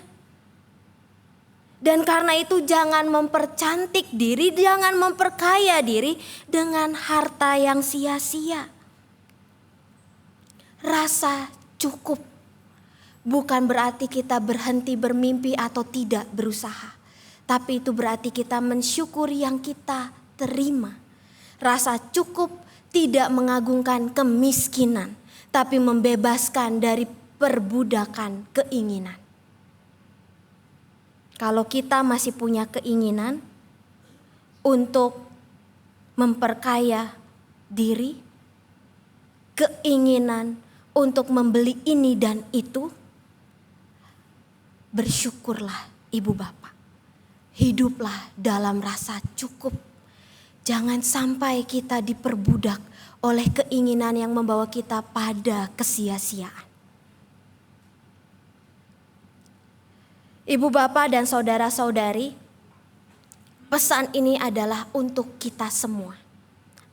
Dan karena itu jangan mempercantik diri, jangan memperkaya diri dengan harta yang sia-sia. Rasa cukup bukan berarti kita berhenti bermimpi atau tidak berusaha. Tapi itu berarti kita mensyukuri yang kita terima. Rasa cukup tidak mengagungkan kemiskinan, tapi membebaskan dari perbudakan keinginan. Kalau kita masih punya keinginan untuk memperkaya diri, keinginan untuk membeli ini dan itu, bersyukurlah Ibu Bapak. Hiduplah dalam rasa cukup. Jangan sampai kita diperbudak oleh keinginan yang membawa kita pada kesia-siaan. Ibu Bapak dan saudara-saudari, pesan ini adalah untuk kita semua.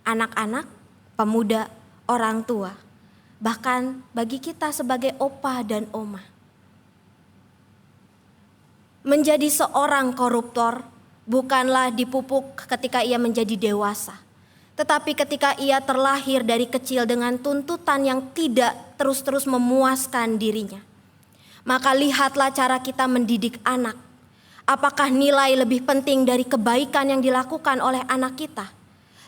Anak-anak, pemuda, orang tua, bahkan bagi kita sebagai opa dan oma. Menjadi seorang koruptor bukanlah dipupuk ketika ia menjadi dewasa, tetapi ketika ia terlahir dari kecil dengan tuntutan yang tidak terus-terus memuaskan dirinya. Maka lihatlah cara kita mendidik anak. Apakah nilai lebih penting dari kebaikan yang dilakukan oleh anak kita?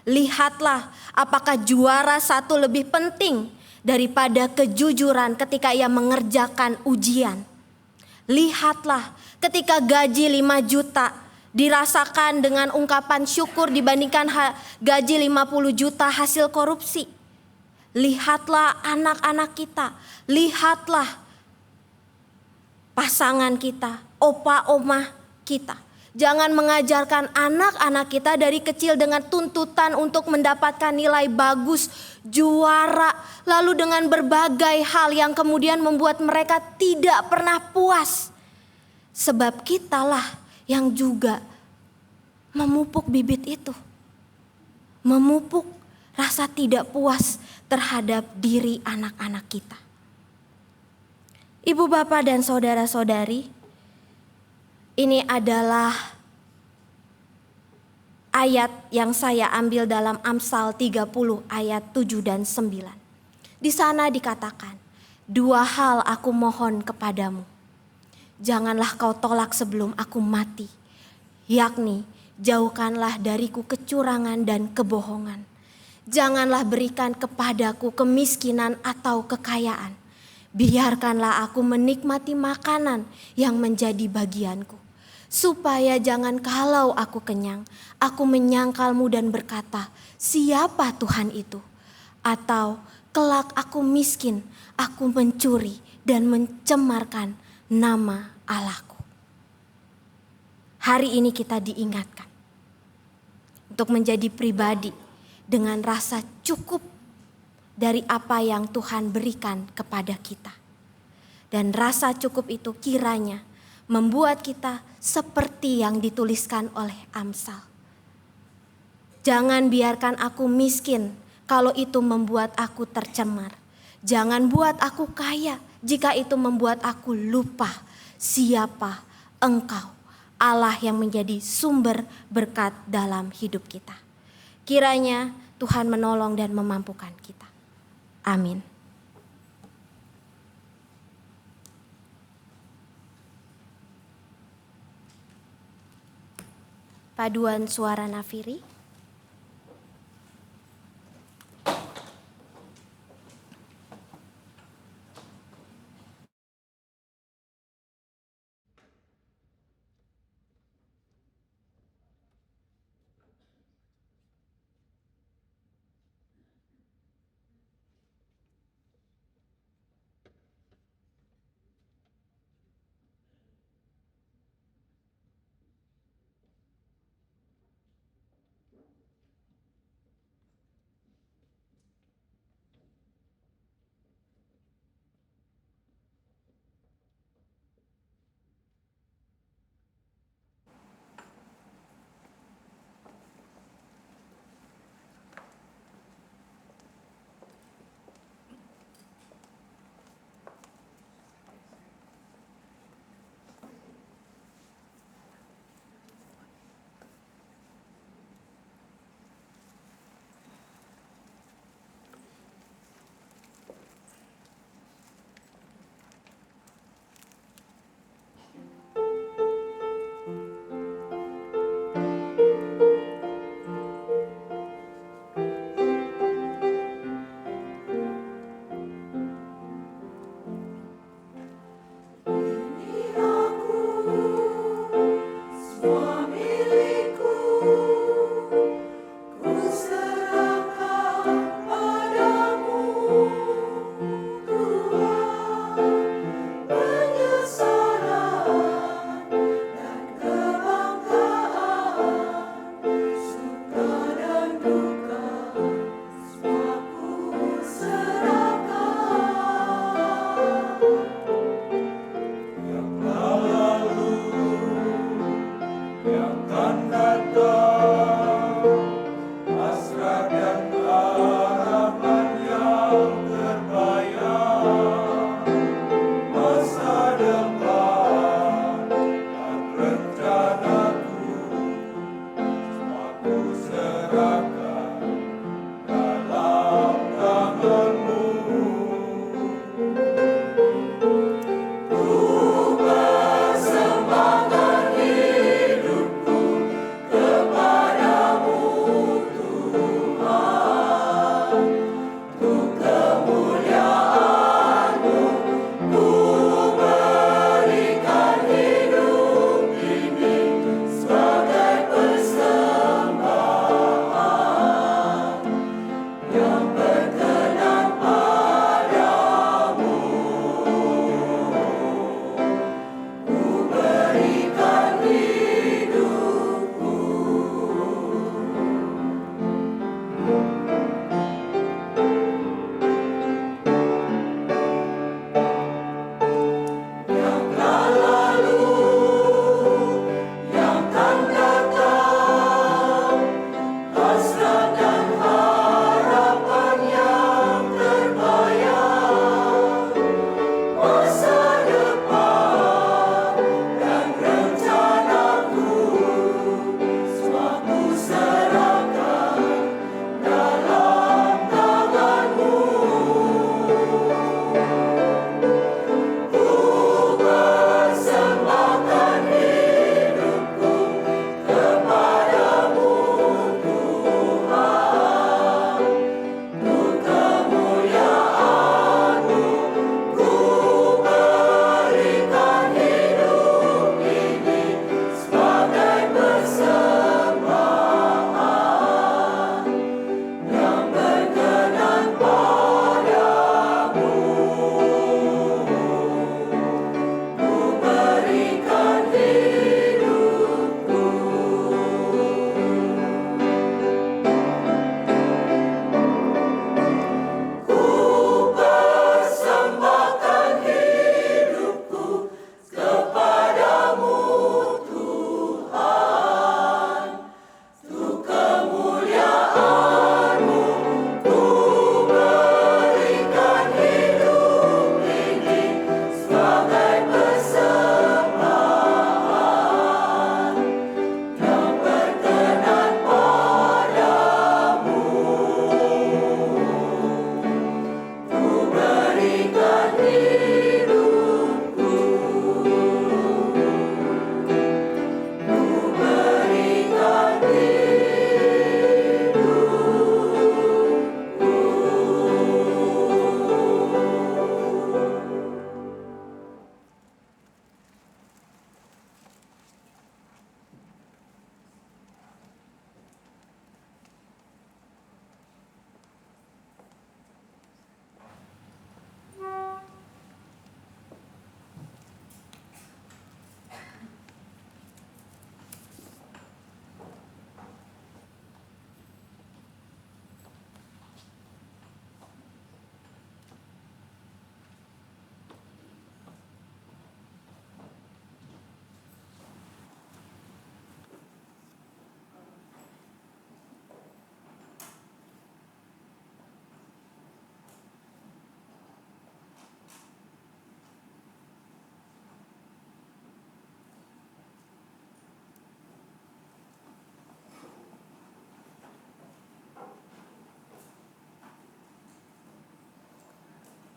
Lihatlah apakah juara satu lebih penting daripada kejujuran ketika ia mengerjakan ujian. Lihatlah ketika gaji 5 juta dirasakan dengan ungkapan syukur dibandingkan gaji 50 juta hasil korupsi. Lihatlah anak-anak kita, lihatlah pasangan kita, opa-oma kita. Jangan mengajarkan anak-anak kita dari kecil dengan tuntutan untuk mendapatkan nilai bagus, juara, lalu dengan berbagai hal yang kemudian membuat mereka tidak pernah puas. Sebab kitalah yang juga memupuk bibit itu. Memupuk rasa tidak puas terhadap diri anak-anak kita. Ibu bapak dan saudara-saudari, ini adalah ayat yang saya ambil dalam Amsal 30 ayat 7 dan 9. Di sana dikatakan, 2 hal aku mohon kepadamu. Janganlah kau tolak sebelum aku mati, yakni jauhkanlah dariku kecurangan dan kebohongan. Janganlah berikan kepadaku kemiskinan atau kekayaan. Biarkanlah aku menikmati makanan yang menjadi bagianku. Supaya jangan kalau aku kenyang, aku menyangkalmu dan berkata, siapa Tuhan itu? Atau kelak aku miskin, aku mencuri dan mencemarkan nama Allahku. Hari ini kita diingatkan untuk menjadi pribadi dengan rasa cukup dari apa yang Tuhan berikan kepada kita. Dan rasa cukup itu kiranya membuat kita seperti yang dituliskan oleh Amsal. Jangan biarkan aku miskin kalau itu membuat aku tercemar. Jangan buat aku kaya jika itu membuat aku lupa siapa Engkau, Allah yang menjadi sumber berkat dalam hidup kita. Kiranya Tuhan menolong dan memampukan kita. Amin. Paduan suara nafiri.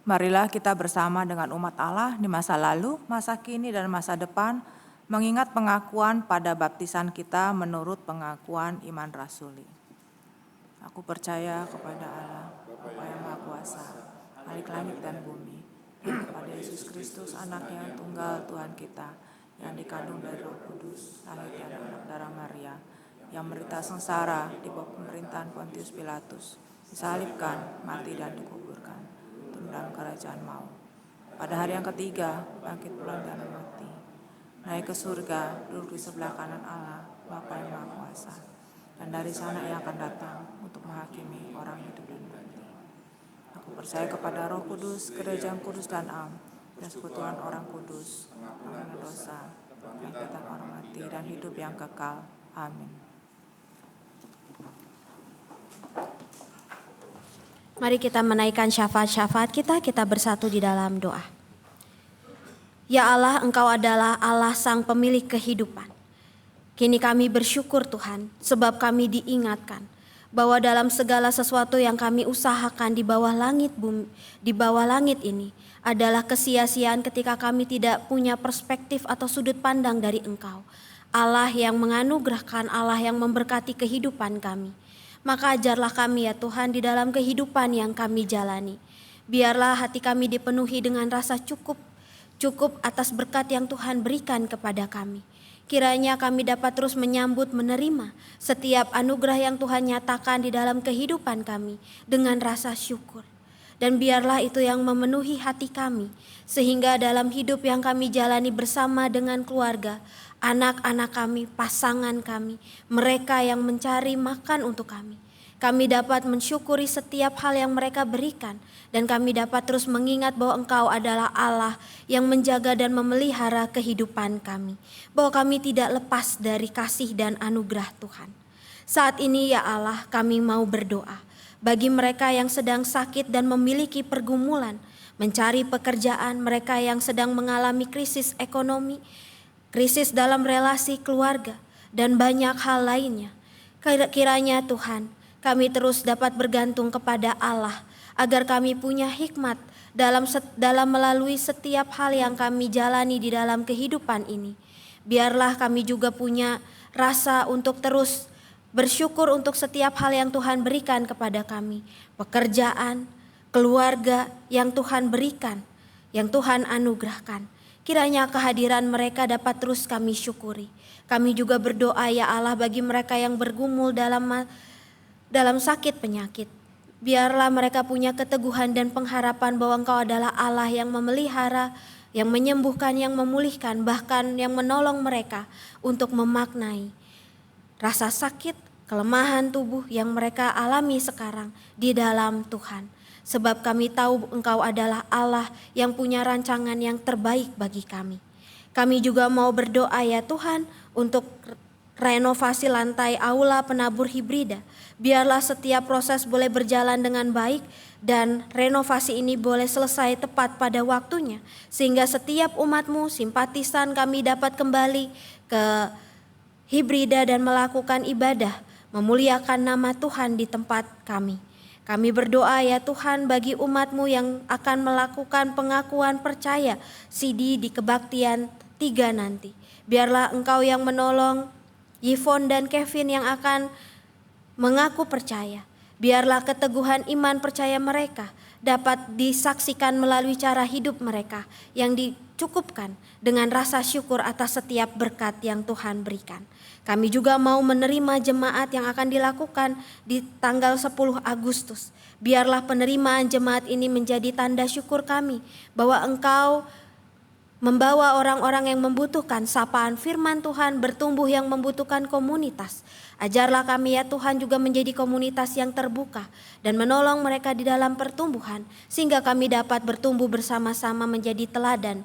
Marilah kita bersama dengan umat Allah di masa lalu, masa kini, dan masa depan, mengingat pengakuan pada baptisan kita menurut pengakuan iman rasuli. Aku percaya kepada Allah, Bapa yang Maha Kuasa, Khalik langit dan bumi, dan kepada Yesus Kristus, Anaknya yang tunggal Tuhan kita, yang dikandung dari Roh Kudus, lahir dari anak darah Maria, yang menderita sengsara di bawah pemerintahan Pontius Pilatus, disalibkan, mati dan dikuburkan, turun dalam kerajaan maut. Pada hari yang ketiga, bangkit pulang dari mati, naik ke surga, duduk di sebelah kanan Allah, Bapa yang Maha Kuasa, dan dari sana Ia akan datang untuk menghakimi orang hidup dan mati. Aku percaya kepada Roh Kudus, gereja yang kudus dan am, dan persekutuan orang kudus, pengampunan dosa, bangkitan orang mati, dan hidup yang kekal. Amin. Mari kita menaikkan syafaat-syafaat kita bersatu di dalam doa. Ya Allah, Engkau adalah Allah Sang Pemilik kehidupan. Kini kami bersyukur Tuhan, sebab kami diingatkan bahwa dalam segala sesuatu yang kami usahakan di bawah langit ini adalah kesia-siaan ketika kami tidak punya perspektif atau sudut pandang dari Engkau. Allah yang menganugerahkan, Allah yang memberkati kehidupan kami. Maka ajarlah kami ya Tuhan di dalam kehidupan yang kami jalani. Biarlah hati kami dipenuhi dengan rasa cukup atas berkat yang Tuhan berikan kepada kami. Kiranya kami dapat terus menyambut, menerima setiap anugerah yang Tuhan nyatakan di dalam kehidupan kami dengan rasa syukur. Dan biarlah itu yang memenuhi hati kami, sehingga dalam hidup yang kami jalani bersama dengan keluarga, anak-anak kami, pasangan kami, mereka yang mencari makan untuk kami dapat mensyukuri setiap hal yang mereka berikan, dan kami dapat terus mengingat bahwa Engkau adalah Allah yang menjaga dan memelihara kehidupan kami, bahwa kami tidak lepas dari kasih dan anugerah Tuhan. Saat ini ya Allah, kami mau berdoa bagi mereka yang sedang sakit dan memiliki pergumulan, mencari pekerjaan, mereka yang sedang mengalami krisis ekonomi, krisis dalam relasi keluarga, dan banyak hal lainnya. Kiranya Tuhan, kami terus dapat bergantung kepada Allah agar kami punya hikmat dalam melalui setiap hal yang kami jalani di dalam kehidupan ini. Biarlah kami juga punya rasa untuk terus bersyukur untuk setiap hal yang Tuhan berikan kepada kami. Pekerjaan, keluarga yang Tuhan berikan, yang Tuhan anugerahkan. Kiranya kehadiran mereka dapat terus kami syukuri. Kami juga berdoa ya Allah bagi mereka yang bergumul dalam sakit penyakit. Biarlah mereka punya keteguhan dan pengharapan bahwa Engkau adalah Allah yang memelihara, yang menyembuhkan, yang memulihkan, bahkan yang menolong mereka untuk memaknai rasa sakit, kelemahan tubuh yang mereka alami sekarang di dalam Tuhan. Sebab kami tahu Engkau adalah Allah yang punya rancangan yang terbaik bagi kami. Kami juga mau berdoa ya Tuhan untuk renovasi lantai aula penabur hibrida. Biarlah setiap proses boleh berjalan dengan baik dan renovasi ini boleh selesai tepat pada waktunya. Sehingga setiap umat-Mu, simpatisan kami dapat kembali ke hibrida dan melakukan ibadah, memuliakan nama Tuhan di tempat kami. Kami berdoa ya Tuhan bagi umat-Mu yang akan melakukan pengakuan percaya CD di kebaktian 3 nanti. Biarlah Engkau yang menolong Yvonne dan Kevin yang akan mengaku percaya. Biarlah keteguhan iman percaya mereka dapat disaksikan melalui cara hidup mereka yang dicukupkan dengan rasa syukur atas setiap berkat yang Tuhan berikan. Kami juga mau menerima jemaat yang akan dilakukan di tanggal 10 Agustus. Biarlah penerimaan jemaat ini menjadi tanda syukur kami bahwa Engkau membawa orang-orang yang membutuhkan sapaan firman Tuhan, bertumbuh yang membutuhkan komunitas. Ajarlah kami ya Tuhan juga menjadi komunitas yang terbuka dan menolong mereka di dalam pertumbuhan, sehingga kami dapat bertumbuh bersama-sama menjadi teladan,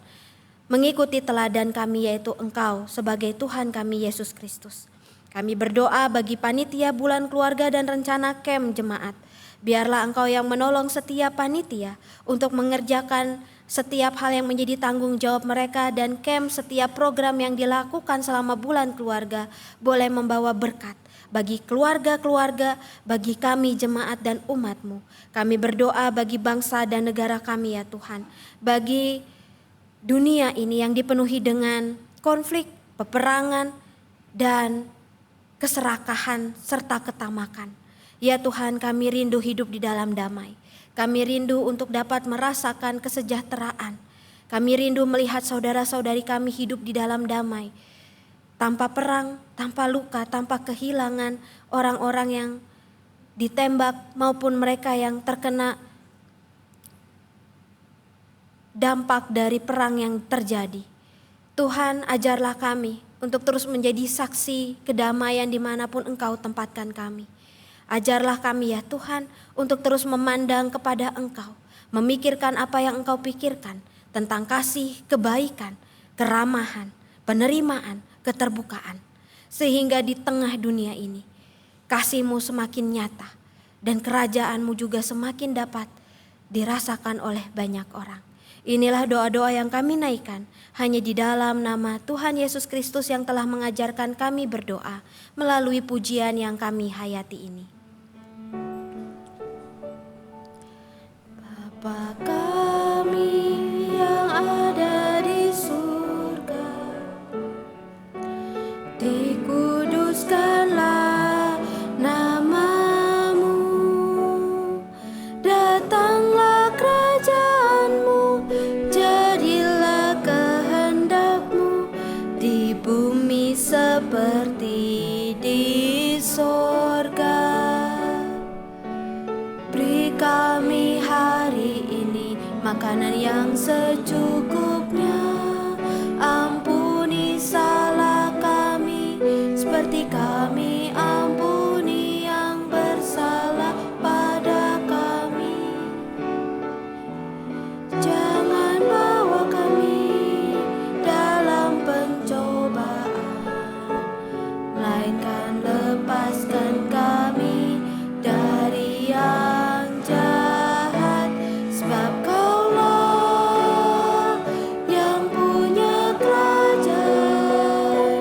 mengikuti teladan kami yaitu Engkau sebagai Tuhan kami Yesus Kristus. Kami berdoa bagi panitia bulan keluarga dan rencana camp jemaat. Biarlah Engkau yang menolong setiap panitia untuk mengerjakan setiap hal yang menjadi tanggung jawab mereka, dan camp setiap program yang dilakukan selama bulan keluarga boleh membawa berkat, bagi keluarga-keluarga, bagi kami jemaat dan umat-Mu. Kami berdoa bagi bangsa dan negara kami ya Tuhan, bagi dunia ini yang dipenuhi dengan konflik, peperangan, dan keserakahan serta ketamakan. Ya Tuhan, kami rindu hidup di dalam damai. Kami rindu untuk dapat merasakan kesejahteraan. Kami rindu melihat saudara-saudari kami hidup di dalam damai, tanpa perang, tanpa luka, tanpa kehilangan orang-orang yang ditembak maupun mereka yang terkena dampak dari perang yang terjadi. Tuhan, ajarlah kami untuk terus menjadi saksi kedamaian dimanapun Engkau tempatkan kami. Ajarlah kami ya Tuhan untuk terus memandang kepada Engkau, memikirkan apa yang Engkau pikirkan tentang kasih, kebaikan, keramahan, penerimaan, keterbukaan. Sehingga di tengah dunia ini kasih-Mu semakin nyata dan kerajaan-Mu juga semakin dapat dirasakan oleh banyak orang. Inilah doa-doa yang kami naikkan hanya di dalam nama Tuhan Yesus Kristus yang telah mengajarkan kami berdoa melalui pujian yang kami hayati ini. Bapa kami yang ada di surga, dikuduskanlah nama-Mu, datanglah kerajaan-Mu, jadilah kehendak-Mu di bumi seperti di sorga. Beri kami hari ini makanan yang secukupnya, ampuni salah kami seperti kami ampuni yang bersalah pada kami. Jangan bawa kami dalam pencobaan, melainkan lepaskan kami dari yang jahat, sebab Kaulah yang punya kerajaan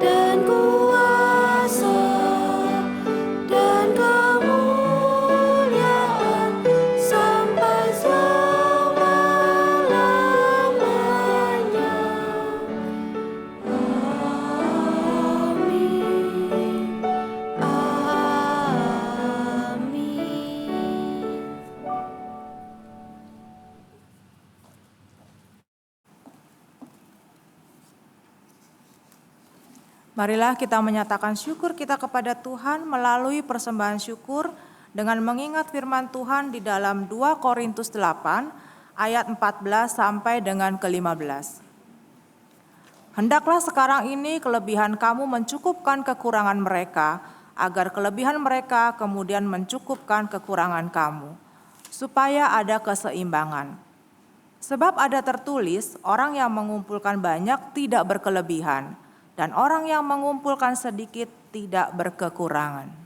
dan kuasa dan kemuliaan sampai selama-lamanya. Amin. Amin. Marilah kita menyatakan syukur kita kepada Tuhan melalui persembahan syukur dengan mengingat firman Tuhan di dalam 2 Korintus 8 ayat 14 sampai dengan ke-15. Hendaklah sekarang ini kelebihan kamu mencukupkan kekurangan mereka, agar kelebihan mereka kemudian mencukupkan kekurangan kamu, supaya ada keseimbangan. Sebab ada tertulis, orang yang mengumpulkan banyak tidak berkelebihan, dan orang yang mengumpulkan sedikit tidak berkekurangan.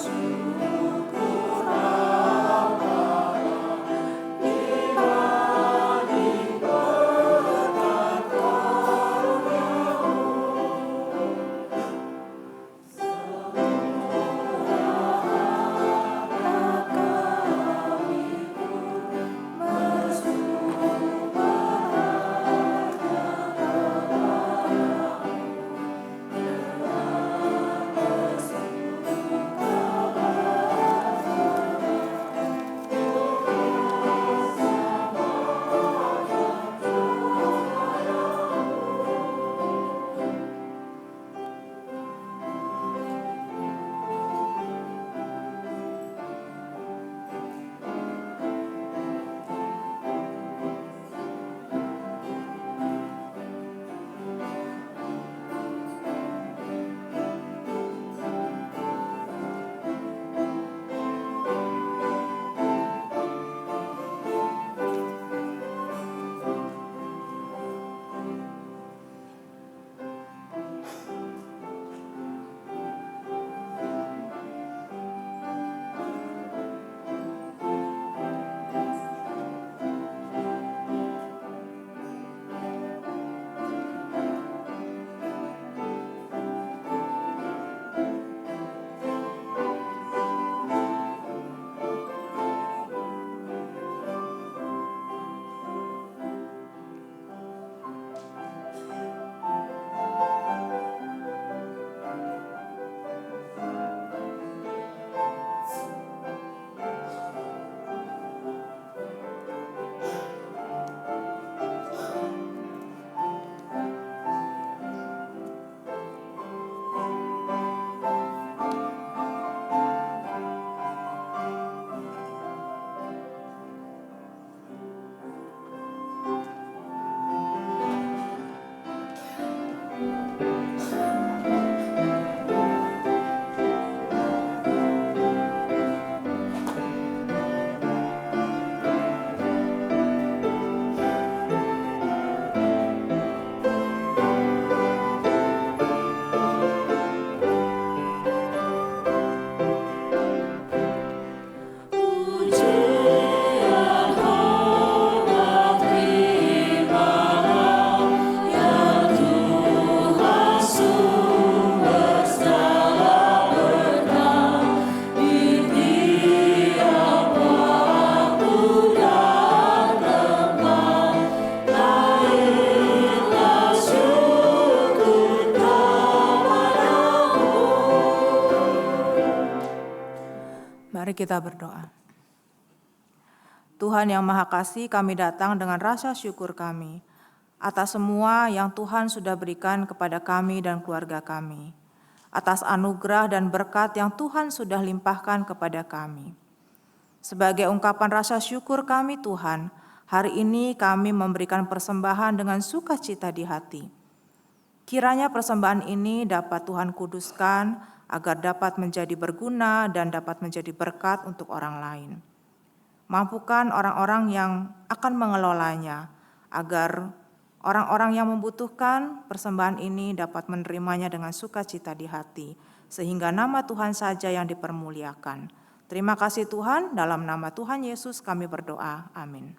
Syukur Mari kita berdoa. Tuhan yang Maha Kasih, kami datang dengan rasa syukur kami atas semua yang Tuhan sudah berikan kepada kami dan keluarga kami, atas anugerah dan berkat yang Tuhan sudah limpahkan kepada kami. Sebagai ungkapan rasa syukur kami Tuhan, hari ini kami memberikan persembahan dengan sukacita di hati. Kiranya persembahan ini dapat Tuhan kuduskan agar dapat menjadi berguna dan dapat menjadi berkat untuk orang lain. Mampukan orang-orang yang akan mengelolanya agar orang-orang yang membutuhkan persembahan ini dapat menerimanya dengan sukacita di hati, sehingga nama Tuhan saja yang dipermuliakan. Terima kasih Tuhan, dalam nama Tuhan Yesus kami berdoa. Amin.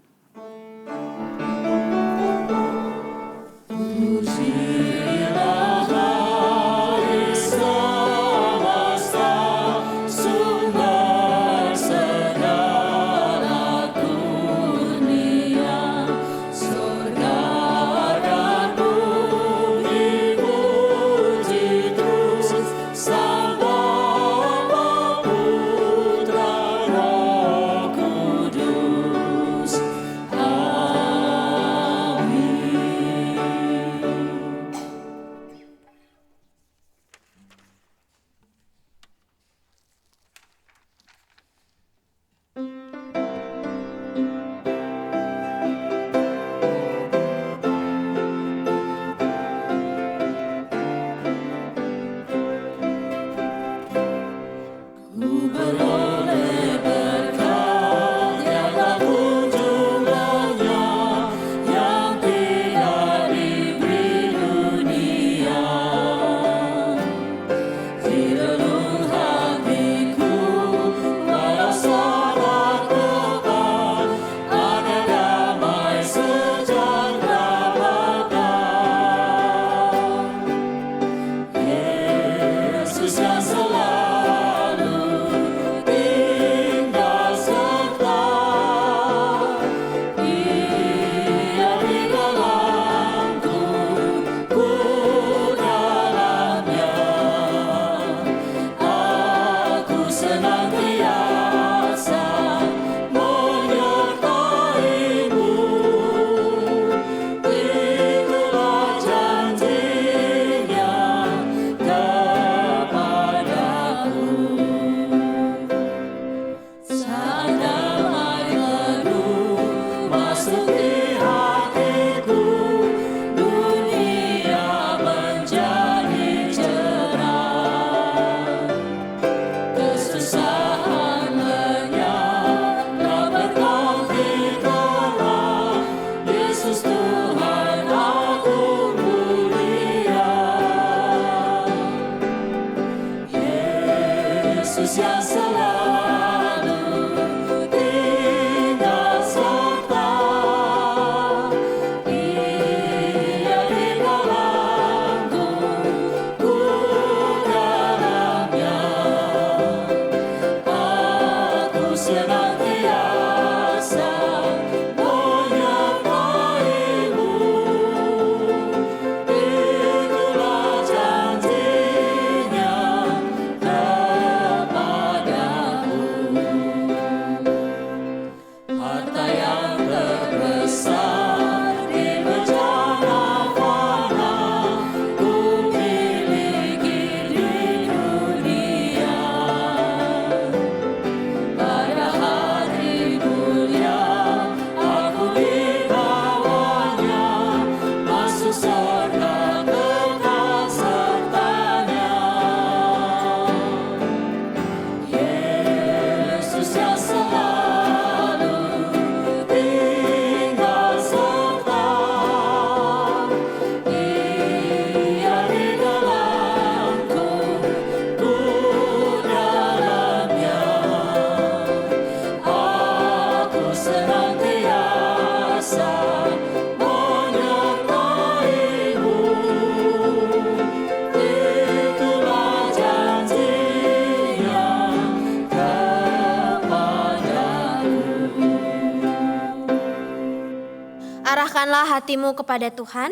Arahkanlah hatimu kepada Tuhan.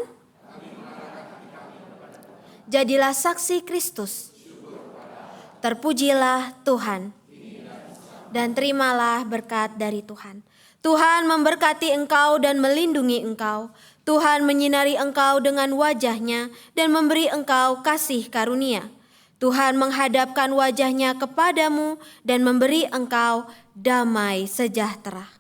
Jadilah saksi Kristus. Terpujilah Tuhan. dan terimalah berkat dari Tuhan. Tuhan memberkati engkau dan melindungi engkau. Tuhan menyinari engkau dengan wajah-Nya dan memberi engkau kasih karunia. Tuhan menghadapkan wajah-Nya kepadamu dan memberi engkau damai sejahtera.